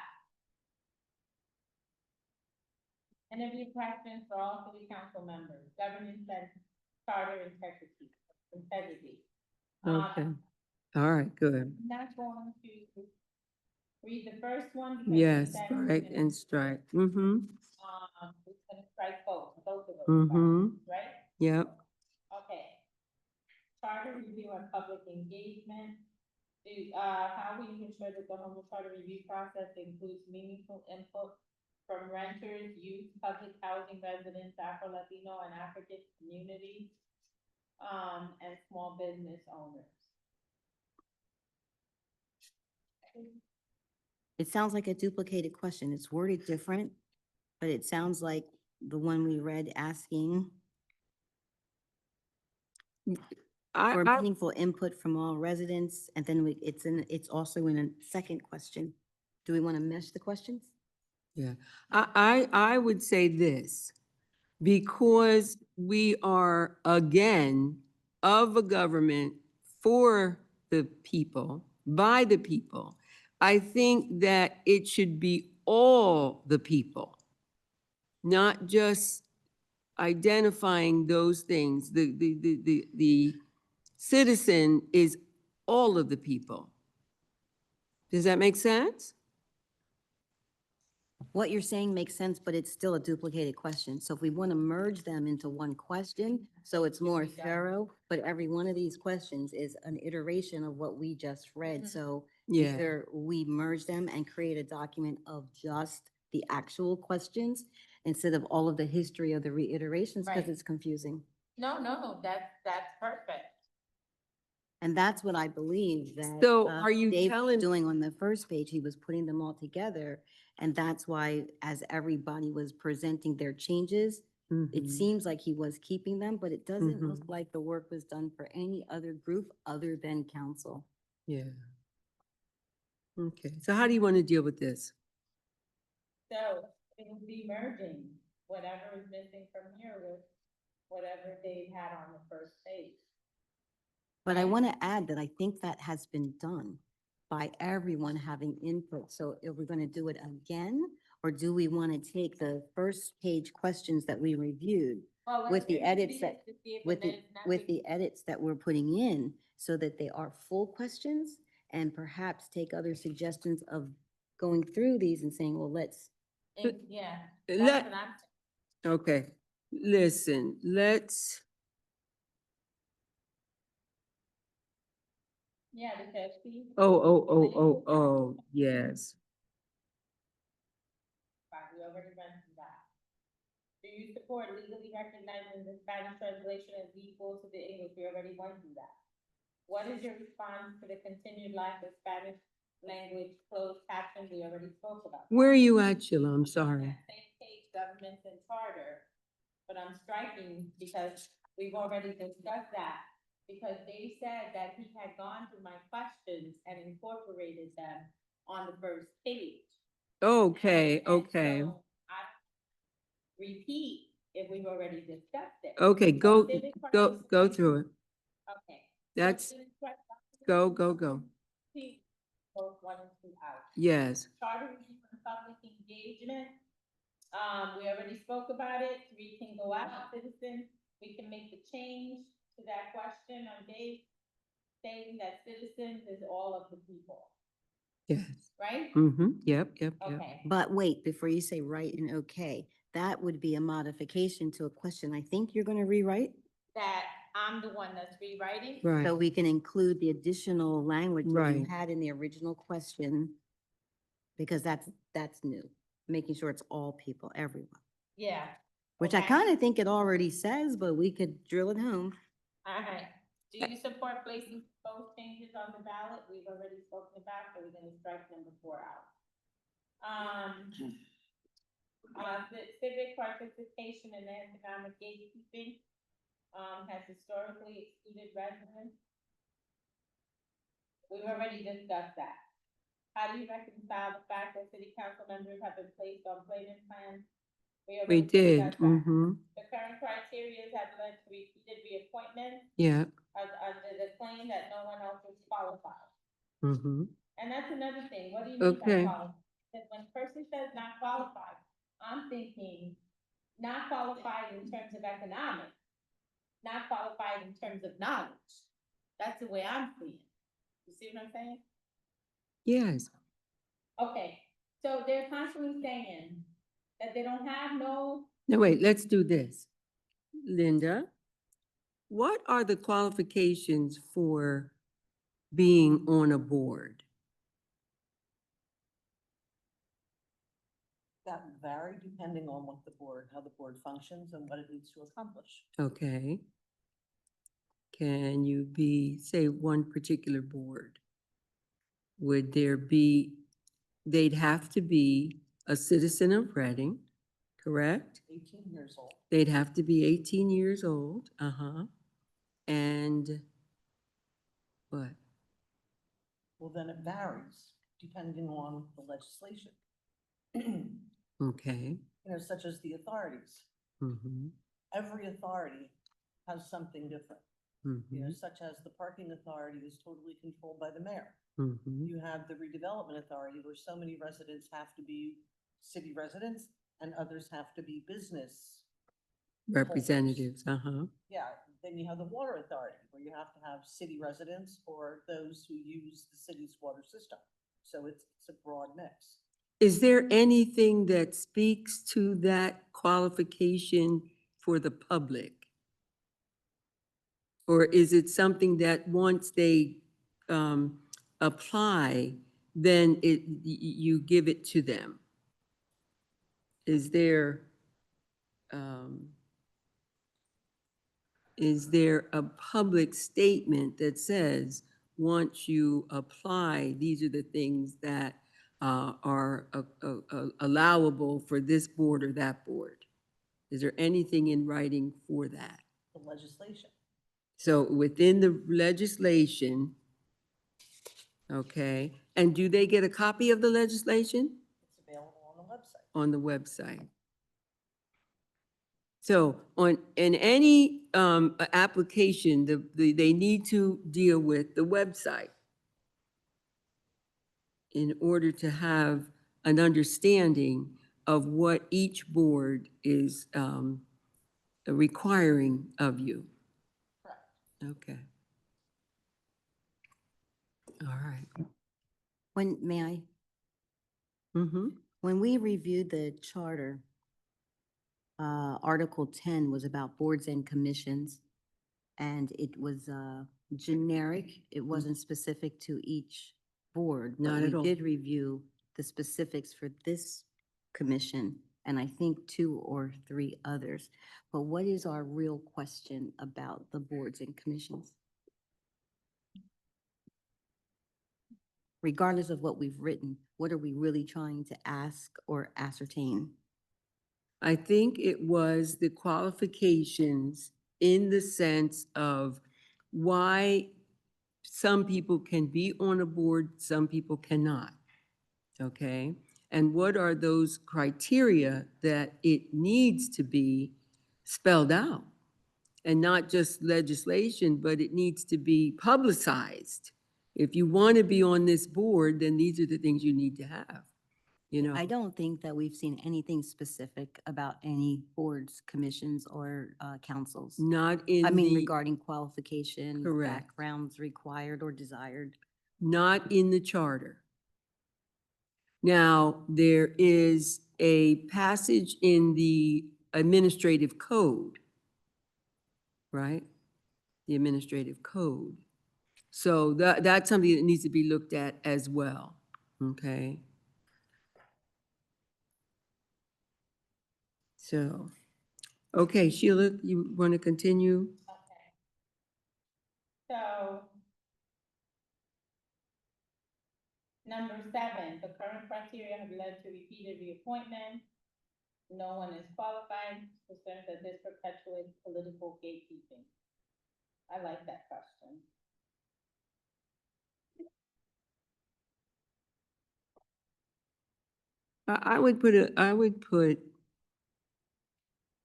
Interview questions for all city council members, governance and charter integrity. Okay, all right, good. I'm not going to read the first one. because Yes, you said we're strike gonna- and strike. Mm-hmm, We're gonna strike both of those. Mm-hmm. questions, right? yep. Okay. Charter review and public engagement. How will you ensure that the home charter review process includes meaningful input from renters, youth, public housing residents, Afro-Latino and African communities, and small business owners? It sounds like a duplicated question. It's worded different, but it sounds like the one we read asking for I, meaningful input from all residents, and then it's also in a second question. Do we want to mesh the questions? yeah, I would say this, because we are again of a government for the people, by the people. I think that it should be all the people, not just identifying those things. The citizen is all of the people. Does that make sense? What you're saying makes sense, but it's still a duplicated question. So if we want to merge them into one question, so it's more thorough, but every one of these questions is an iteration of what we just read. So Yeah. either we merge them and create a document of just the actual questions instead of all of the history of the reiterations, because Right. it's confusing. No, that's perfect. And that's what I believe that. So are you Dave was telling- doing on the first page, he was putting them all together. And that's why, as everybody was presenting their changes, it Mhm. seems like he was keeping them, but it doesn't Mhm. look like the work was done for any other group other than council. Yeah. Okay, so how do you want to deal with this? So it would be merging whatever is missing from here with whatever they had on the first page. But I Right. want to add that I think that has been done by everyone having input. So if we're going to do it again, or do we want to take the first page questions that we reviewed Well, with the edits read that, it to see if it with the, is with nothing- the edits that we're putting in so that they are full questions, and perhaps take other suggestions of going through these and saying, well, let's, Yeah, Let- that's what I'm saying. Okay, listen, let's, Yeah, because see. yes. Right, we already went through that. Do you support legally recognizing the Spanish translation as equal to the English? We already went through that. What is your response to the continued lack of Spanish language closed caption? We already spoke about. that. Where are you at, Sheila? I'm sorry. That same page, governments and charter, but I'm striking because we've already discussed that. Because they said that he had gone through my questions and incorporated them on the first page. Okay, And okay. so I repeat if we've already discussed it. Okay, go, Civic go participation- through it. Okay. That's, Civic participation- go. See, both 1 and 2 out. Yes, Charter review and public engagement. We already spoke about it. 3 can go out, citizens. We can make the change to that question on Dave, saying that citizens is all of the people, yes. right? Mm-hmm, yep. Okay. but wait, before you say right and okay, that would be a modification to a question I think you're going to rewrite. That I'm the one that's rewriting. Right. So we can include the additional language that you Right. had in the original question. Because that's new, making sure it's all people, everyone. Yeah. Which I Okay. kind of think it already says, but we could drill it home. All right. Do you support placing both changes on the ballot? We've already spoken about, so we're gonna strike number 4 out. Civic participation and economic gatekeeping, has historically excluded residents. We've already discussed that. How do you reconcile the fact that city council members have been placed on payment plans? We already did. discussed that. Mm-hmm. The current criteria have led to repeated reappointments Yeah. under the claim that no one else is qualified. Mm-hmm. And that's another thing. What do you mean by Okay. qualified? Because when a person says not qualified, I'm thinking not qualified in terms of economics, not qualified in terms of knowledge. That's the way I'm seeing it. You see what I'm saying? Yes. Okay, so they're constantly saying that they don't have no, No, wait, let's do this. Linda, what are the qualifications for being on a board? That would vary depending on what the board, how the board functions and what it needs to accomplish. Okay. Can you be, say, one particular board? Would there be, they'd have to be a citizen of Reading, correct? 18 years old. They'd have to be 18 years old, and what? Well, then it varies depending on the legislation. Okay. Such as the authorities. Mm-hmm. Every authority has something different. Mm-hmm. Such as the parking authority is totally controlled by the mayor. Mm-hmm. You have the redevelopment authority where so many residents have to be city residents and others have to be business. Representatives, Yeah, then you have the water authority where you have to have city residents or those who use the city's water system. So it's a broad mix. Is there anything that speaks to that qualification for the public? Or is it something that once they apply, then you give it to them? Is there a public statement that says, once you apply, these are the things that are allowable for this board or that board? Is there anything in writing for that? The legislation. So within the legislation, okay, and do they get a copy of the legislation? It's available on the website. On the website. So in any application, they need to deal with the website in order to have an understanding of what each board is requiring of you. Correct. Okay. All right. May I? Mm-hmm. When we reviewed the charter, Article 10 was about boards and commissions. And it was generic. It wasn't specific to each board. but Not at all. We did review the specifics for this commission and I think 2 or 3 others. But what is our real question about the boards and commissions? Regardless of what we've written, what are we really trying to ask or ascertain? I think it was the qualifications in the sense of why some people can be on a board, some people cannot. Okay? And what are those criteria that it needs to be spelled out? And not just legislation, but it needs to be publicized. If you want to be on this board, then these are the things you need to have, you know? I don't think that we've seen anything specific about any boards, commissions, or councils. Not in I mean, the, regarding qualifications, Correct. backgrounds required or desired. not in the charter. Now, there is a passage in the administrative code, right? the administrative code. So that's something that needs to be looked at as well, okay? So, okay, Sheila, you want to continue? Okay. So. Number 7, the current criteria have led to repeated reappointment. No one is qualified, concerns that this perpetuates political gatekeeping. I like that question. I would put I would put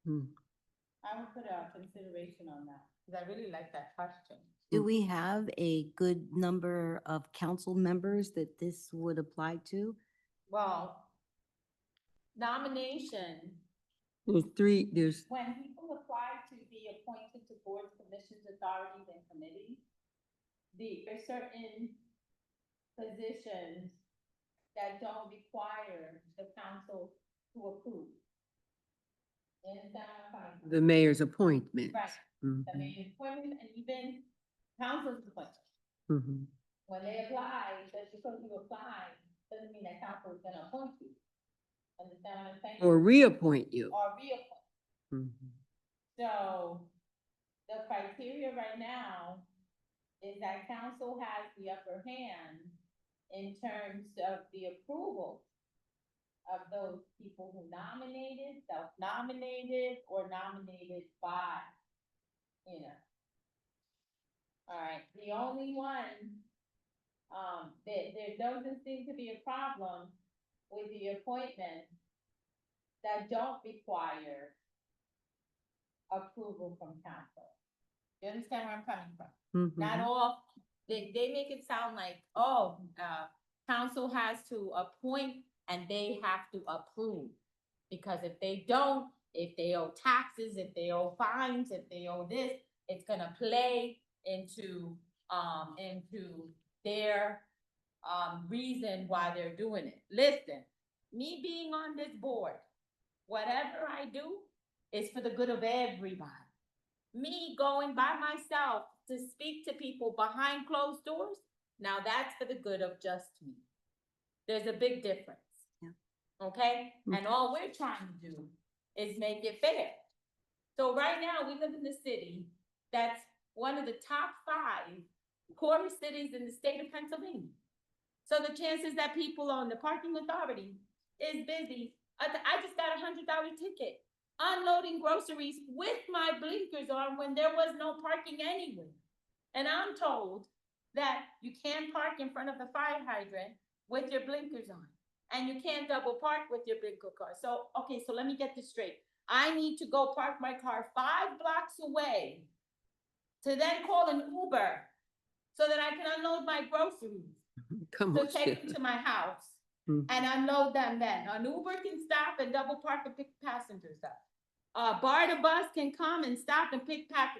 a consideration on that, because I really like that question. Do we have a good number of council members that this would apply to? Well, nomination, there's, when people apply to be appointed to boards, commissions, authorities, and committees, there's certain positions that don't require the council to approve. You understand what I'm talking the mayor's appointment. about? Right, Mhm, the mayor's appointment and even council's appointment. mhm. When they apply, just because you apply, doesn't mean that council is gonna appoint you. Understand what I'm saying? Or reappoint you. Or reappoint. Mhm. So the criteria right now is that council has the upper hand in terms of the approval of those people who nominated, self-nominated, or nominated by, you know. All right, the only one, there doesn't seem to be a problem with the appointments that don't require approval from council. You understand where I'm coming from? Not Mhm. all, they make it sound like, oh, council has to appoint and they have to approve. Because if they don't, if they owe taxes, if they owe fines, if they owe this, it's gonna play into their, reason why they're doing it. Listen, me being on this board, whatever I do is for the good of everybody. Me going by myself to speak to people behind closed doors, now that's for the good of just me. There's a big difference. Yeah. Okay? And all we're trying to do is make it fair. So right now, we live in the city that's one of the top 5 poorest cities in the state of Pennsylvania. So the chances that people on the parking authority is busy, I just got $100 ticket unloading groceries with my blinkers on when there was no parking anywhere. And I'm told that you can't park in front of the fire hydrant with your blinkers on. And you can't double park with your blinker car. So, okay, so let me get this straight. I need to go park my car 5 blocks away to then call an Uber so that I can unload my groceries. Come So on, take them Sheila. to my house Mhm. and unload them then. An Uber can stop and double park and pick passengers up. BARTA bus can come and stop and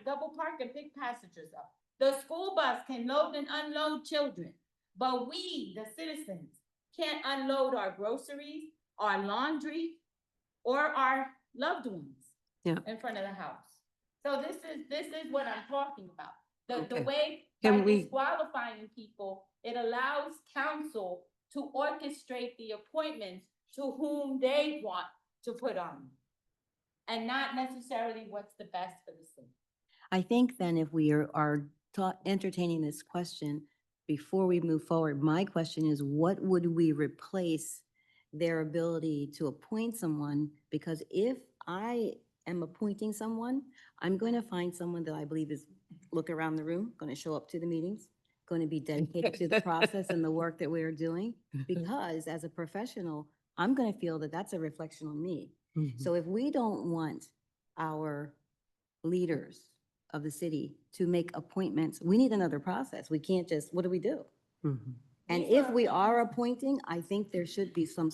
double park and pick passengers up. The school bus can load and unload children. But we, the citizens, can't unload our groceries, our laundry, or our loved ones in front of the house. So this is what I'm talking about. The Okay. way Can by we- disqualifying people, it allows council to orchestrate the appointments to whom they want to put on. And not necessarily what's the best for the city. I think then if we are entertaining this question, before we move forward, my question is, what would we replace their ability to appoint someone? Because if I am appointing someone, I'm going to find someone that I believe is, look around the room, going to show up to the meetings, going to be dedicated to the process and the work that we're doing. Because as a professional, I'm going to feel that that's a reflection on me. Mhm. So if we don't want our leaders of the city to make appointments, we need another process. We can't just, what do we do? Mhm. And These if are we are appointing, I think there should be some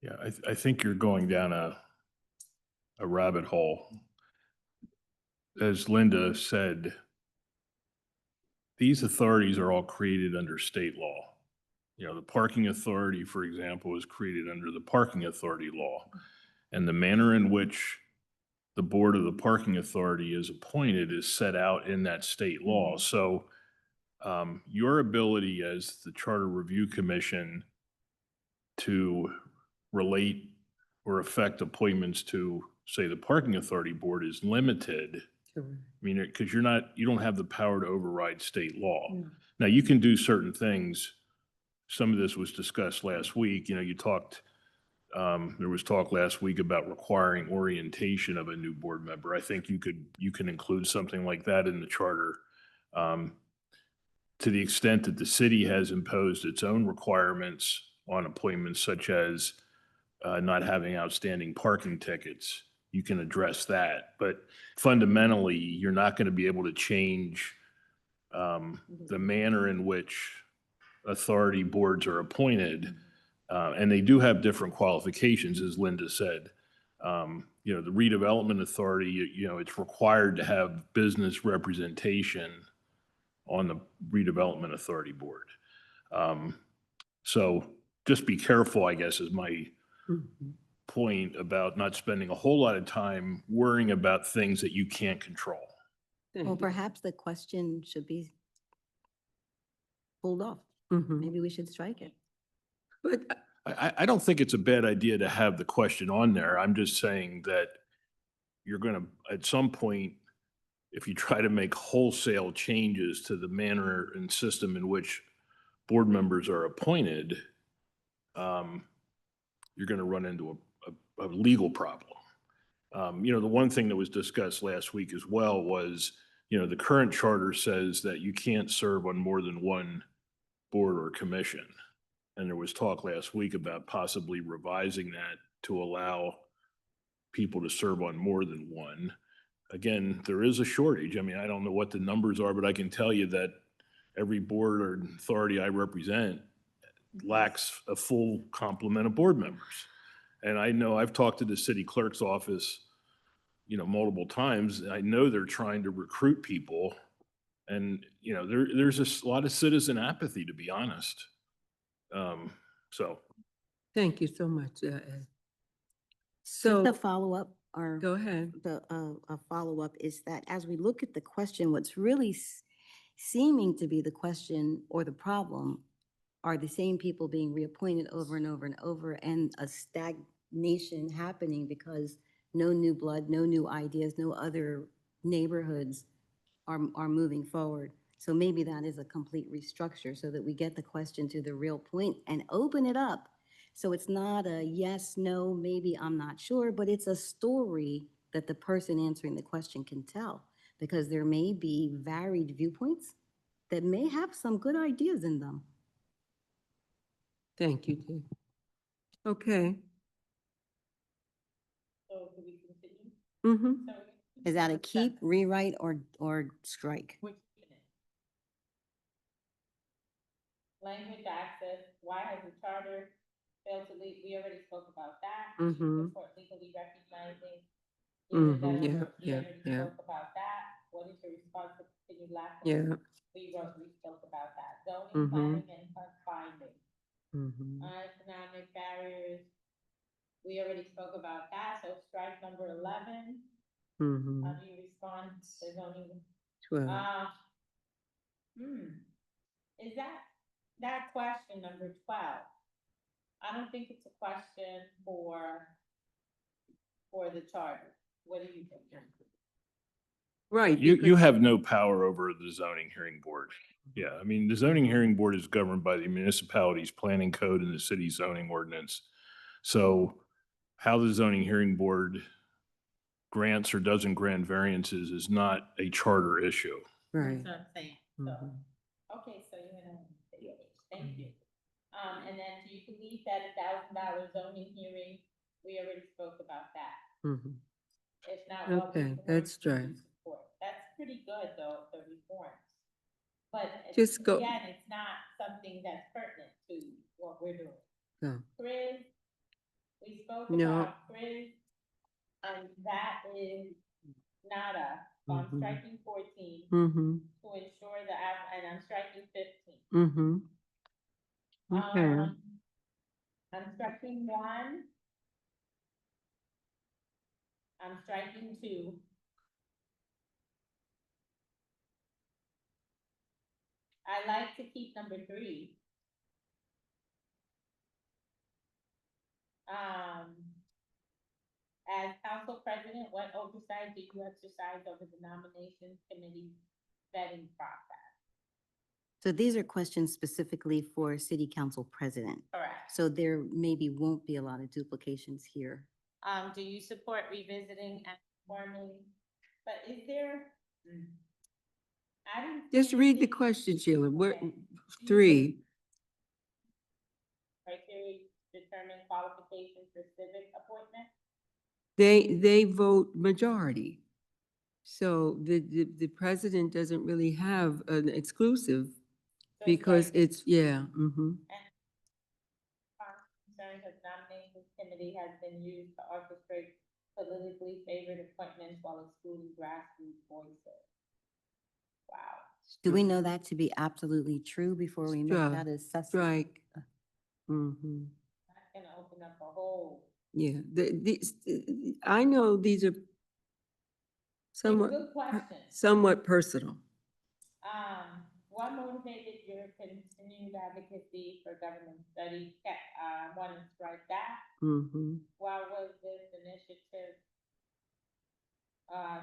Yeah, I think you're going down a rabbit hole. As Linda said, these authorities are all created under state law. The parking authority, for example, was created under the parking authority law. And the manner in which the board of the parking authority is appointed is set out in that state law. So your ability as the Charter Review Commission to relate or affect appointments to, say, the parking authority board is limited. I mean, because you don't have the power to override state law. No. Now, you can do certain things. Some of this was discussed last week. You talked, there was talk last week about requiring orientation of a new board member. I think you can include something like that in the charter. To the extent that the city has imposed its own requirements on appointments, such as not having outstanding parking tickets, you can address that. But fundamentally, you're not going to be able to change the manner in which authority boards are appointed. And they do have different qualifications, as Linda said. The redevelopment authority, it's required to have business representation on the redevelopment authority board. So just be careful, I guess, is my point about not spending a whole lot of time worrying about things that you can't control. Well, perhaps the question should be pulled off. Mhm. Maybe we should strike it. But I don't think it's a bad idea to have the question on there. I'm just saying that you're going to, at some point, if you try to make wholesale changes to the manner and system in which board members are appointed, you're going to run into a legal problem. The one thing that was discussed last week as well was, the current charter says that you can't serve on more than one board or commission. And there was talk last week about possibly revising that to allow people to serve on more than one. Again, there is a shortage. I mean, I don't know what the numbers are, but I can tell you that every board or authority I represent lacks a full complement of board members. And I know I've talked to the city clerk's office, multiple times. I know they're trying to recruit people. And, there's a lot of citizen apathy, to be honest. So. thank you so much, Ed. Just So, a follow-up or go ahead. a follow-up is that as we look at the question, what's really seeming to be the question or the problem are the same people being reappointed over and over and over, and a stagnation happening because no new blood, no new ideas, no other neighborhoods are moving forward. So maybe that is a complete restructure so that we get the question to the real point and open it up. So it's not a yes, no, maybe, I'm not sure, but it's a story that the person answering the question can tell, because there may be varied viewpoints that may have some good ideas in them. Thank you, Dee. Okay. So do we continue? Mm-hmm. Is that a keep, rewrite, or strike? We're keeping it. Language access, why has the charter failed to lead? We already spoke about that. Mhm. Support legally recognizing. Mhm, We yeah, already yeah. spoke about that. What is your response to continued lack of? Yeah. We spoke about that. Zoning, Mhm. planning, and finding. Mm-hmm. Economic barriers, we already spoke about that, so strike number 11. Mm-hmm. How do you respond to zoning? 12. Is that question number 12? I don't think it's a question for the charter. What do you think? Right. You because- have no power over the zoning hearing board. Yeah, I mean, the zoning hearing board is governed by the municipality's planning code and the city zoning ordinance. So how the zoning hearing board grants or doesn't grant variances is not a charter issue. Right. That's what I'm saying. So, Mhm. okay, so you're gonna, thank you. And then do you believe that $1,000 zoning hearing, we already spoke about that? Mhm. If not, what Okay, reforms that's do you right. support? That's pretty good, though, the reforms. But Just go- again, it's not something that's pertinent to what we're doing. Go. Chris, we spoke No. about Chris, and that is nada. So I'm Mhm. striking 14 Mm-hmm. to ensure and I'm striking 15. Mm-hmm. Okay. I'm striking one. I'm striking two. I like to keep number three. As council president, what oversight do you exercise over the nominations committee vetting process? So these are questions specifically for city council president. Correct. So there maybe won't be a lot of duplications here. Do you support revisiting and formally, but is there? I didn't. Just see read the anything- question, Sheila. We're, Okay. three. Criteria to determine qualifications for civic appointment? They vote majority. So the president doesn't really have an exclusive So because striking. it's, yeah, mm-hmm. Concerns of nominations committee has been used to orchestrate politically favored appointments while excluding grassroots voices. Wow. Do we know that to be absolutely true before we make Strike. that assessment? Strike. Mm-hmm. That's gonna open up a whole. Yeah, I know these are somewhat, Good question. somewhat personal. What motivated your continued advocacy for government studies? Want to strike that? Mm-hmm. Why was this initiative?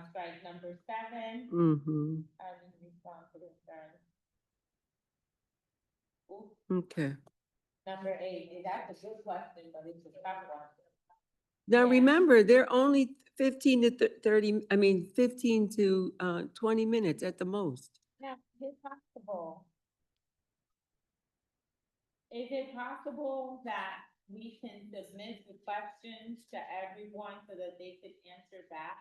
Strike number 7. Mm-hmm. I didn't respond to this, sorry. Ooh, Okay. number 8, that's a good question, but it's a tough one. Now, Yeah. remember, they're only 15 to 30, 15 to 20 minutes at the most. Now, is it possible? Is it possible that we can submit the questions to everyone so that they could answer back?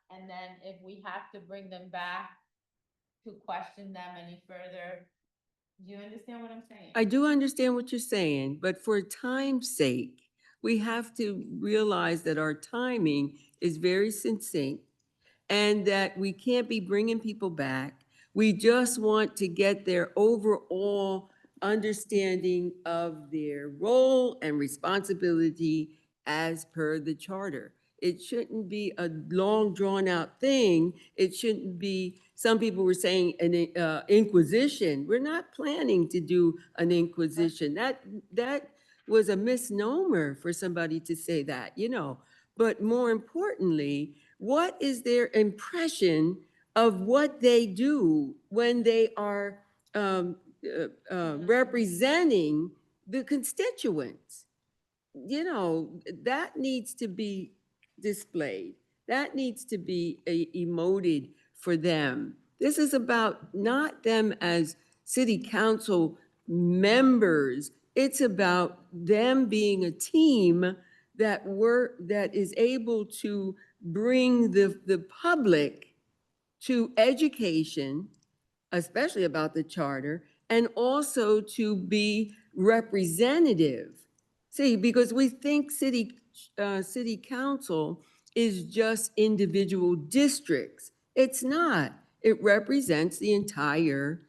And then if we have to bring them back to question them any further, do you understand what I'm saying? I do understand what you're saying, but for time's sake, we have to realize that our timing is very succinct and that we can't be bringing people back. We just want to get their overall understanding of their role and responsibility as per the charter. It shouldn't be a long drawn out thing. It shouldn't be, some people were saying an inquisition. We're not planning to do an inquisition. That was a misnomer for somebody to say that, you know. But more importantly, what is their impression of what they do when they are representing the constituents? You know, that needs to be displayed. That needs to be emoted for them. This is about not them as city council members. It's about them being a team that is able to bring the public to education, especially about the charter, and also to be representative. See, because we think city council is just individual districts. It's not. It represents the entire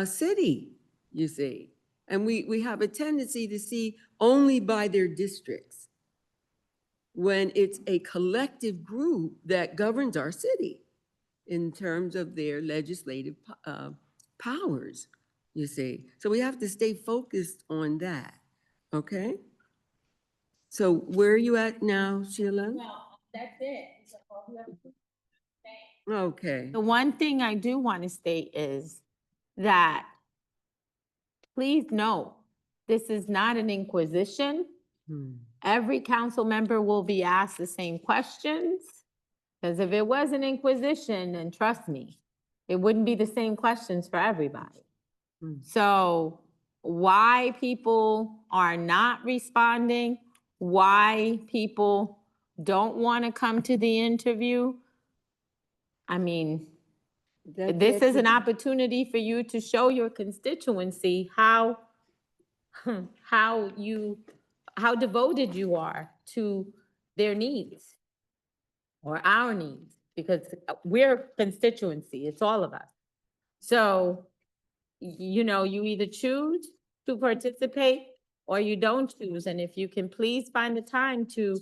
city, you see. And we have a tendency to see only by their districts when it's a collective group that governs our city in terms of their legislative powers, you see. So we have to stay focused on that, okay? So where are you at now, Sheila? Well, that's it. So all we have to say- Okay. The one thing I do want to state is that please note, this is not an inquisition. Every council member will be asked the same questions. Because if it was an inquisition, then trust me, it wouldn't be the same questions for everybody. Hmm. So why people are not responding, why people don't want to come to the interview, I mean, this is an opportunity for you to show your constituency how devoted you are to their needs or our needs, because we're constituency, it's all of us. So you know, you either choose to participate or you don't choose. And if you can please find the time to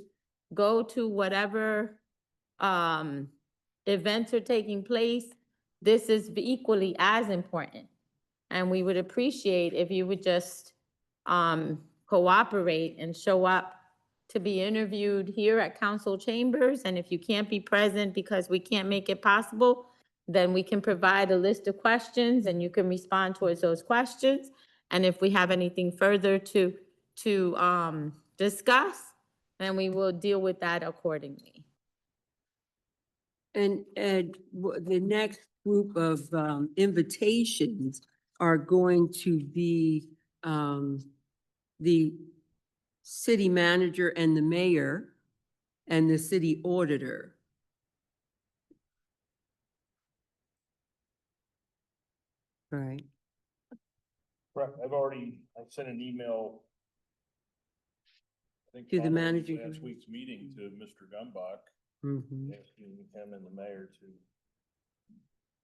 go to whatever events are taking place, this is equally as important. And we would appreciate if you would just cooperate and show up to be interviewed here at council chambers. And if you can't be present because we can't make it possible, then we can provide a list of questions and you can respond towards those questions. And if we have anything further to discuss, then we will deal with that accordingly. And the next group of invitations are going to be the city manager and the mayor and the city auditor. Right. Right, I sent an email. I think To the following manager. Last week's meeting to Mr. Gumbach, Mhm. asking him and the mayor to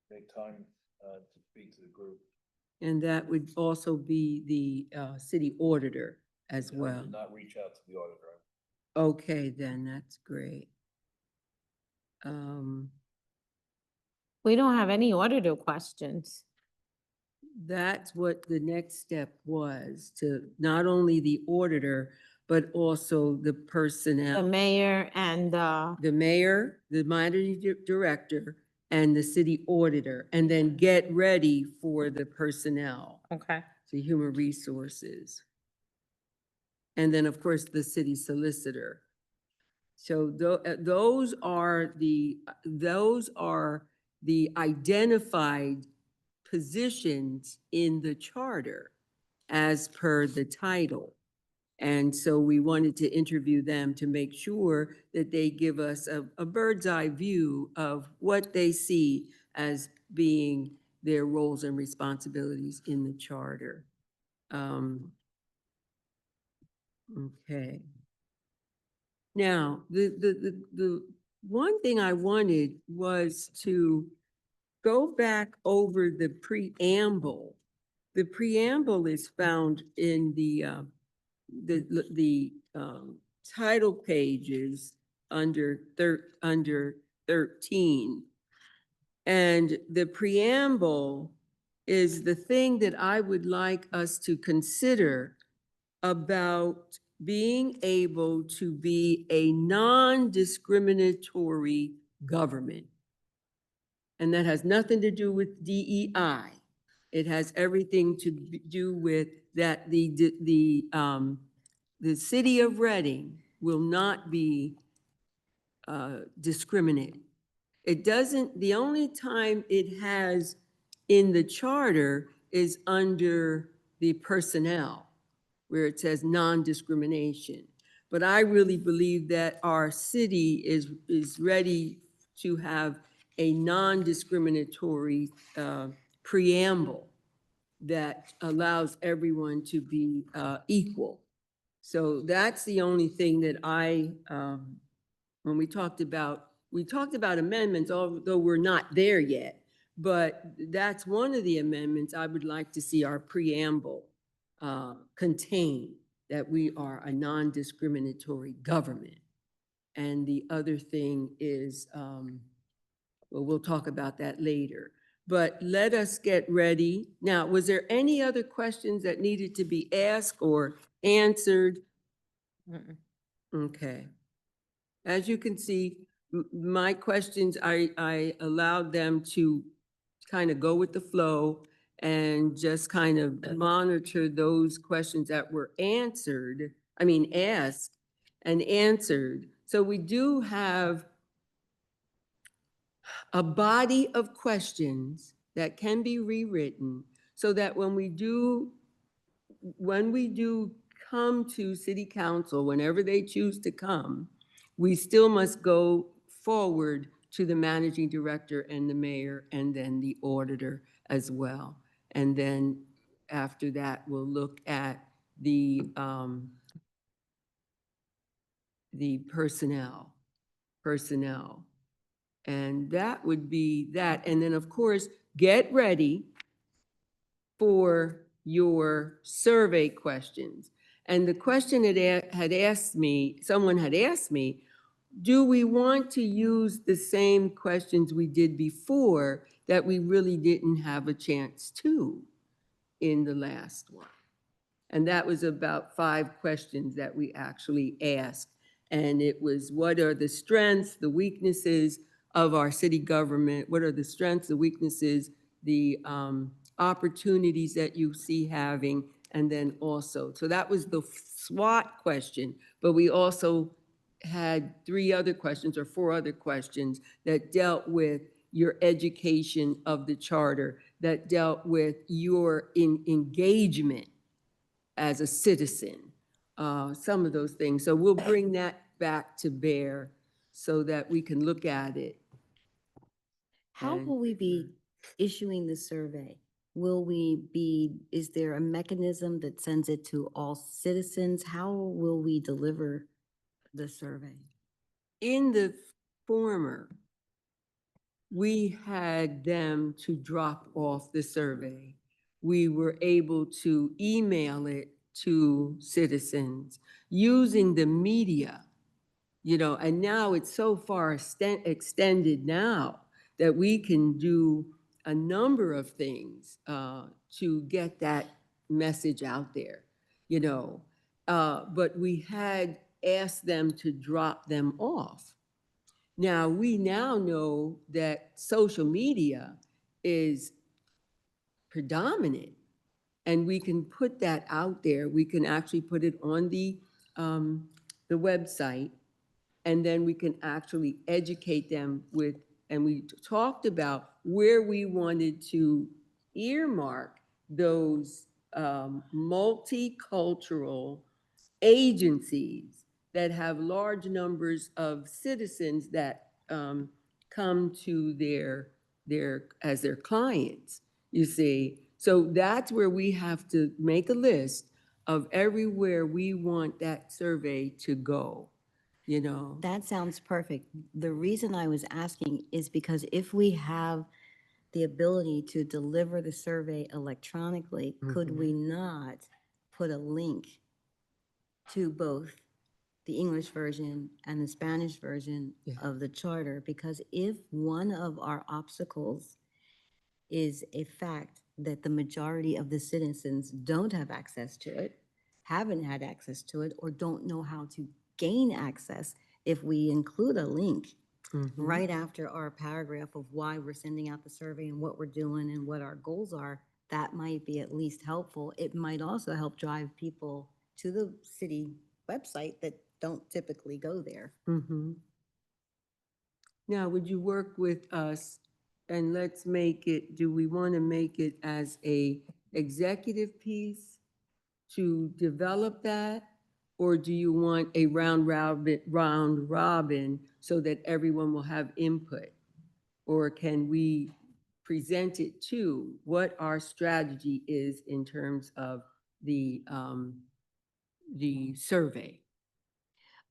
make time to speak to the group. And that would also be the city auditor as I well. did not reach out to the auditor. Okay, then that's great. We don't have any auditor questions. That's what the next step was, to not only the auditor, but also the The personnel, mayor and the mayor, the managing director, and the city auditor, and then get ready for the personnel, okay. the human resources. And then, of course, the city solicitor. So those are the identified positions in the charter as per the title. And so we wanted to interview them to make sure that they give us a bird's eye view of what they see as being their roles and responsibilities in the charter. Okay. Now, the one thing I wanted was to go back over the preamble. The preamble is found in the title pages under 13. And the preamble is the thing that I would like us to consider about being able to be a non-discriminatory government. And that has nothing to do with DEI. It has everything to do with that the city of Reading will not be discriminated. It doesn't, the only time it has in the charter is under the personnel, where it says non-discrimination. But I really believe that our city is ready to have a non-discriminatory preamble that allows everyone to be equal. So that's the only thing that when we talked about amendments, although we're not there yet, but that's one of the amendments I would like to see our preamble contain, that we are a non-discriminatory government. And the other thing is, well, we'll talk about that later. But let us get ready. Now, was there any other questions that needed to be asked or answered? Mm-mm. Okay. As you can see, my questions, I allowed them to kind of go with the flow and just kind of monitor those questions that were asked and answered. So we do have a body of questions that can be rewritten so that when we do come to city council, whenever they choose to come, we still must go forward to the managing director and the mayor and then the auditor as well. And then after that, we'll look at the personnel. And that would be that. And then, of course, get ready for your survey questions. And the question had asked me, someone had asked me, do we want to use the same questions we did before that we really didn't have a chance to in the last one? And that was about 5 questions that we actually asked. And it was, what are the strengths, the weaknesses of our city government? What are the strengths, the weaknesses, the opportunities that you see having? And then also, so that was the SWOT question, but we also had 3 other questions or 4 other questions that dealt with your education of the charter, that dealt with your engagement as a citizen, some of those things. So we'll bring that back to bear so that we can look at it. How And- will we be issuing the survey? Is there a mechanism that sends it to all citizens? How will we deliver the survey? In the former, we had them to drop off the survey. We were able to email it to citizens using the media, and now it's so far extended now that we can do a number of things to get that message out there, But we had asked them to drop them off. Now, we now know that social media is predominant, and we can put that out there. We can actually put it on the website, and then we can actually educate them with, and we talked about where we wanted to earmark those multicultural agencies that have large numbers of citizens that come to as their clients, you see. So that's where we have to make a list of everywhere we want that survey to go, That sounds perfect. The reason I was asking is because if we have the ability to deliver the survey electronically, could we not put a link to both the English version and the Spanish version Yeah. of the charter? Because if one of our obstacles is a fact that the majority of the citizens don't have access to it, haven't had access to it, or don't know how to gain access, if we include a link right after our paragraph of why we're sending out the survey and what we're doing and what our goals are, that might be at least helpful. It might also help drive people to the city website that don't typically go there. Now, would you work with us, and let's make it, do we want to make it as a executive piece to develop that? Or do you want a round robin so that everyone will have input? Or can we present it to what our strategy is in terms of the survey?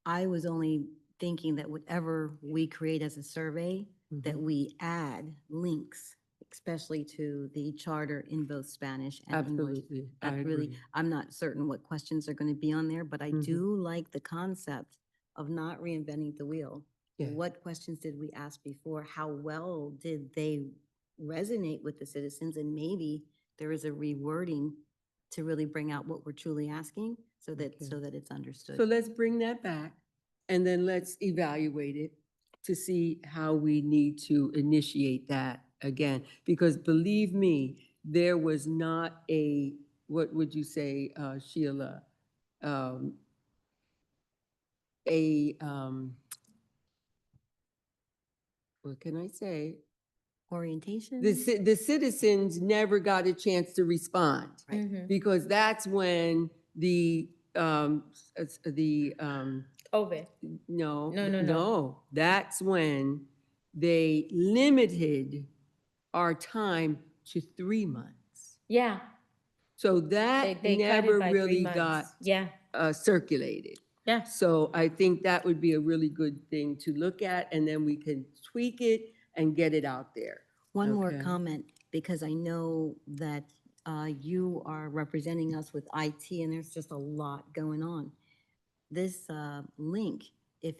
I was only thinking that whatever we create as a survey, that we add links, especially to the charter in both Spanish and English. Absolutely, I That's really, agree. I'm not certain what questions are going to be on there, but I do like the concept of not reinventing the wheel. Yeah. What questions did we ask before? How well did they resonate with the citizens? And maybe there is a rewording to really bring out what we're truly asking so that it's understood. So let's bring that back, and then let's evaluate it to see how we need to initiate that again. Because believe me, there was not a, what would you say, Sheila? What can I say? Orientation? The citizens never got a chance to respond. Right. Because that's when the COVID. No, that's when they limited our time to 3 months. Yeah. So that They cut never it by 3 really months. got Yeah. circulated. Yeah. So I think that would be a really good thing to look at, and then we can tweak it and get it out there. One more Okay. comment, because I know that you are representing us with IT, and there's just a lot going on. This link, if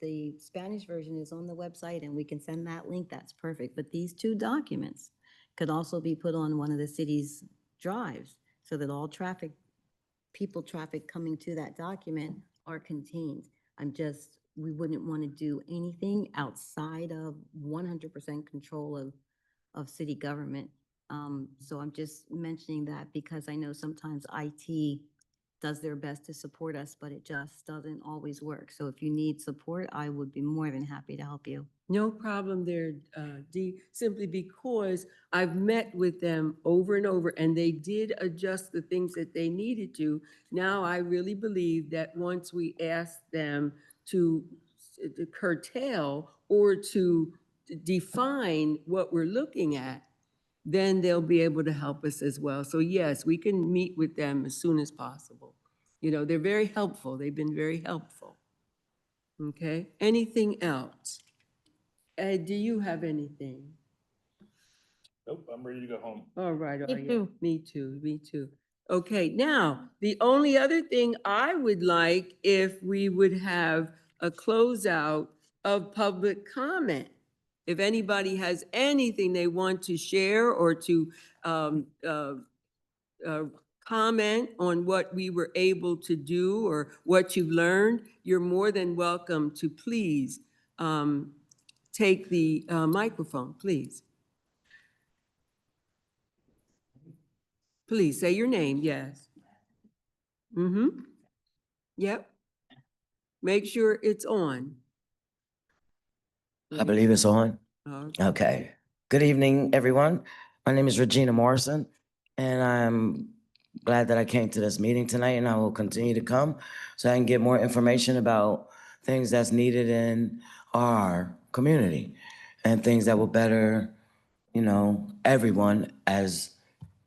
the Spanish version is on the website and we can send that link, that's perfect. But these two documents could also be put on one of the city's drives so that all traffic coming to that document are contained. We wouldn't want to do anything outside of 100% control of city government. So I'm just mentioning that because I know sometimes IT does their best to support us, but it just doesn't always work. So if you need support, I would be more than happy to help you. No problem there, Dee, simply because I've met with them over and over, and they did adjust the things that they needed to. Now, I really believe that once we ask them to curtail or to define what we're looking at, then they'll be able to help us as well. So yes, we can meet with them as soon as possible. You know, they're very helpful. They've been very helpful. Okay, anything else? Ed, do you have anything? Nope, I'm ready to go home. All right. Me too. Me too, me too. Okay, now, the only other thing I would like if we would have a closeout of public comment. If anybody has anything they want to share or to comment on what we were able to do or what you've learned, you're more than welcome to please take the microphone, please. Please say your name, yes. Mm-hmm. Yep. Make sure it's on. I believe it's on. Okay. Okay. Good evening, everyone. My name is Regina Morrison, and I'm glad that I came to this meeting tonight, and I will continue to come so I can get more information about things that's needed in our community and things that will better, everyone as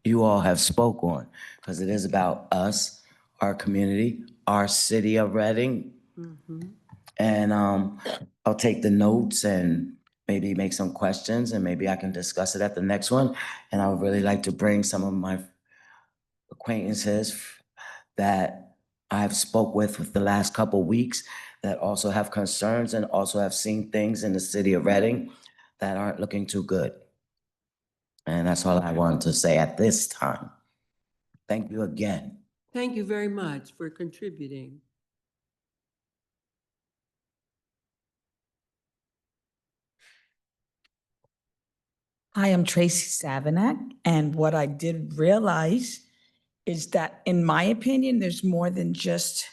you all have spoke on, because it is about us, our community, our city of Reading. Mhm. And I'll take the notes and maybe make some questions, and maybe I can discuss it at the next one. And I would really like to bring some of my acquaintances that I've spoke with the last couple weeks that also have concerns and also have seen things in the city of Reading that aren't looking too good. And that's all I wanted to say at this time. Thank you again. Thank you very much for contributing. Hi, I'm Tracy Savanac, and what I did realize is that, in my opinion, there's more than just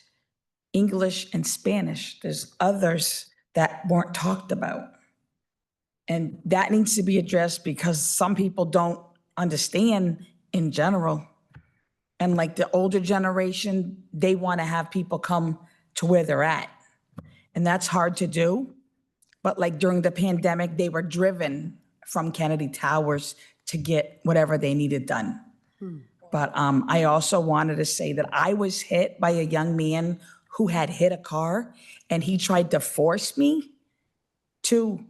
English and Spanish. There's others that weren't talked about. And that needs to be addressed because some people don't understand in general. And like the older generation, they want to have people come to where they're at. And that's hard to do. But like during the pandemic, they were driven from Kennedy Towers to get whatever they needed done. But I also wanted to say that I was hit by a young man who had hit a car, and he tried to force me to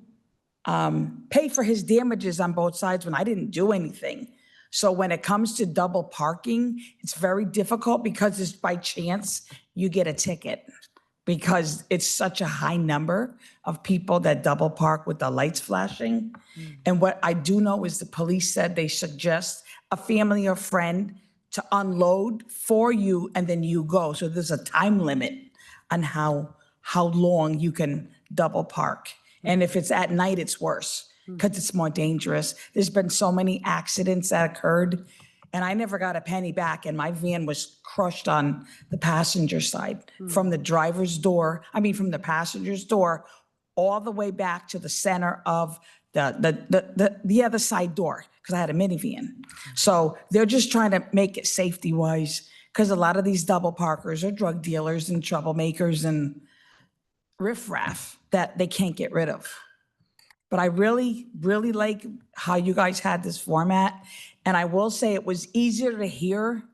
pay for his damages on both sides when I didn't do anything. So when it comes to double parking, it's very difficult because it's by chance you get a ticket, because it's such a high number of people that double park with the lights flashing. And what I do know is the police said they suggest a family or friend to unload for you and then you go. So there's a time limit on how long you can double park. And if it's at night, it's worse because it's more dangerous. There's been so many accidents that occurred, and I never got a penny back, and my van was crushed on the passenger side from the from the passenger's door all the way back to the center of the other side door, because I had a minivan. So they're just trying to make it safety wise, because a lot of these double parkers are drug dealers and troublemakers and riffraff that they can't get rid of. But I really, really like how you guys had this format. And I will say it was easier to hear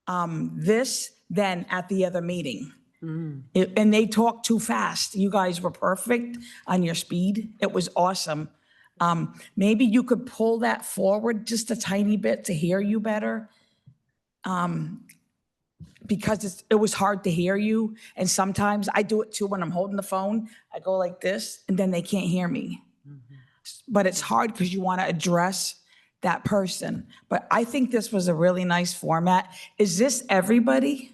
this than at the other meeting. And they talked too fast. You guys were perfect on your speed. It was awesome. Maybe you could pull that forward just a tiny bit to hear you better. Because it was hard to hear you. And sometimes I do it too when I'm holding the phone. I go like this and then they can't hear me. But it's hard because you want to address that person. But I think this was a really nice format. Is this everybody?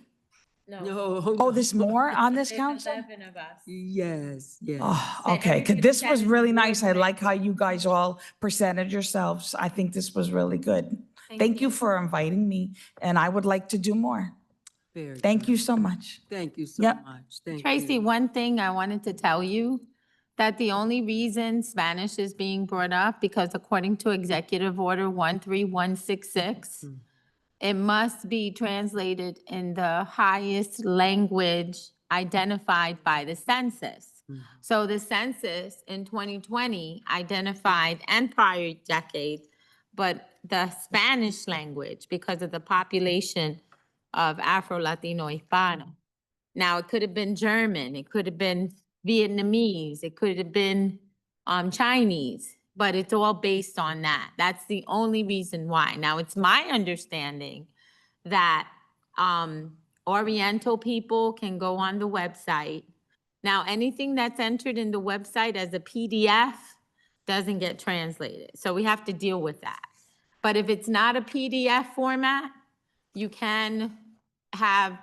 No. Oh, there's more on this There's council? 11 of us. Yes, yes. Oh, So okay, because everybody this that was is really board nice. I like member. how you guys all presented yourselves. I think this was really good. Thank Thank you you. for inviting me, and I would like to do more. Very Thank you good. so much. Thank you so Yep. much. Thank Tracy, you. one thing I wanted to tell you, that the only reason Spanish is being brought up, because according to Executive Order 13166, it must be translated in the highest language identified by the census. So the census in 2020 identified, and prior decades, but the Spanish language because of the population of Afro-Latino Hispano. Now, it could have been German, it could have been Vietnamese, it could have been Chinese, but it's all based on that. That's the only reason why. Now, it's my understanding that Oriental people can go on the website. Now, anything that's entered in the website as a PDF doesn't get translated. So we have to deal with that. But if it's not a PDF format, you can have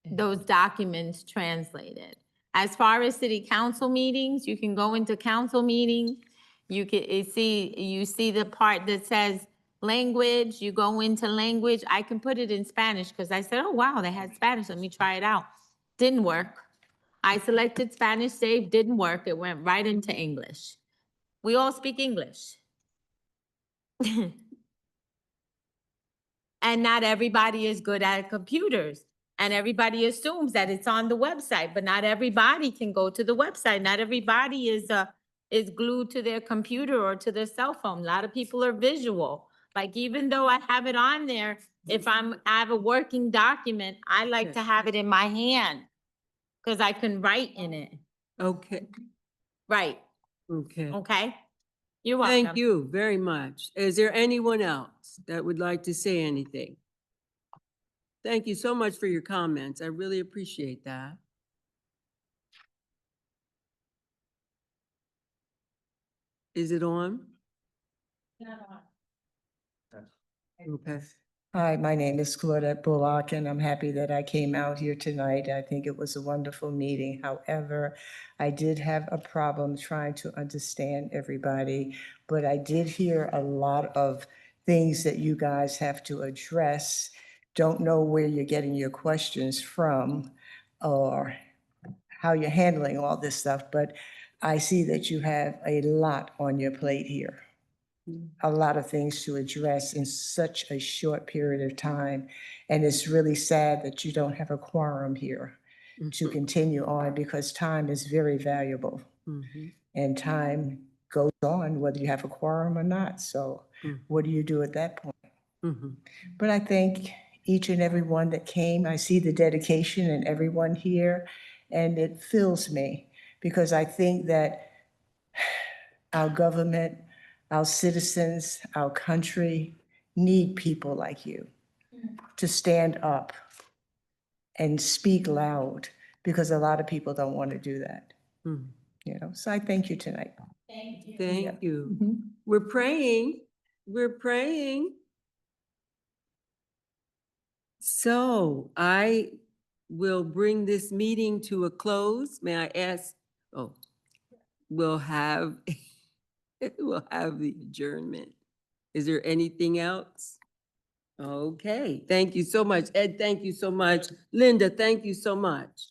those documents translated. As far as city council meetings, you can go into council meeting. You see the part that says language, you go into language. I can put it in Spanish because I said, oh, wow, they had Spanish. Let me try it out. Didn't work. I selected Spanish save, didn't work. It went right into English. We all speak English. And not everybody is good at computers. And everybody assumes that it's on the website, but not everybody can go to the website. Not everybody is glued to their computer or to their cell phone. A lot of people are visual. Like, even though I have it on there, if I have a working document, I like to have it in my hand because I can write in it. Okay, Right, okay. okay? You're welcome. Thank you very much. Is there anyone else that would like to say anything? Thank you so much for your comments. I really appreciate that. Is it on? Okay. Hi, my name is Claudette Bullock, and I'm happy that I came out here tonight. I think it was a wonderful meeting. However, I did have a problem trying to understand everybody, but I did hear a lot of things that you guys have to address. Don't know where you're getting your questions from or how you're handling all this stuff, but I see that you have a lot on your plate here. A lot of things to address in such a short period of time. And it's really sad that you don't have a quorum here to continue on because time is very valuable. And time goes on whether you have a quorum or not. So what do you do at that point? But I thank each and every one that came. I see the dedication in everyone here, and it fills me because I think that our government, our citizens, our country need people like you to stand up and speak loud because a lot of people don't want to do that. You know, so I thank you tonight. Thank you. Mhm. We're praying. We're praying. So I will bring this meeting to a close. May I ask, we'll have, we'll have the adjournment. Is there anything else? Okay, thank you so much. Ed, thank you so much. Linda, thank you so much.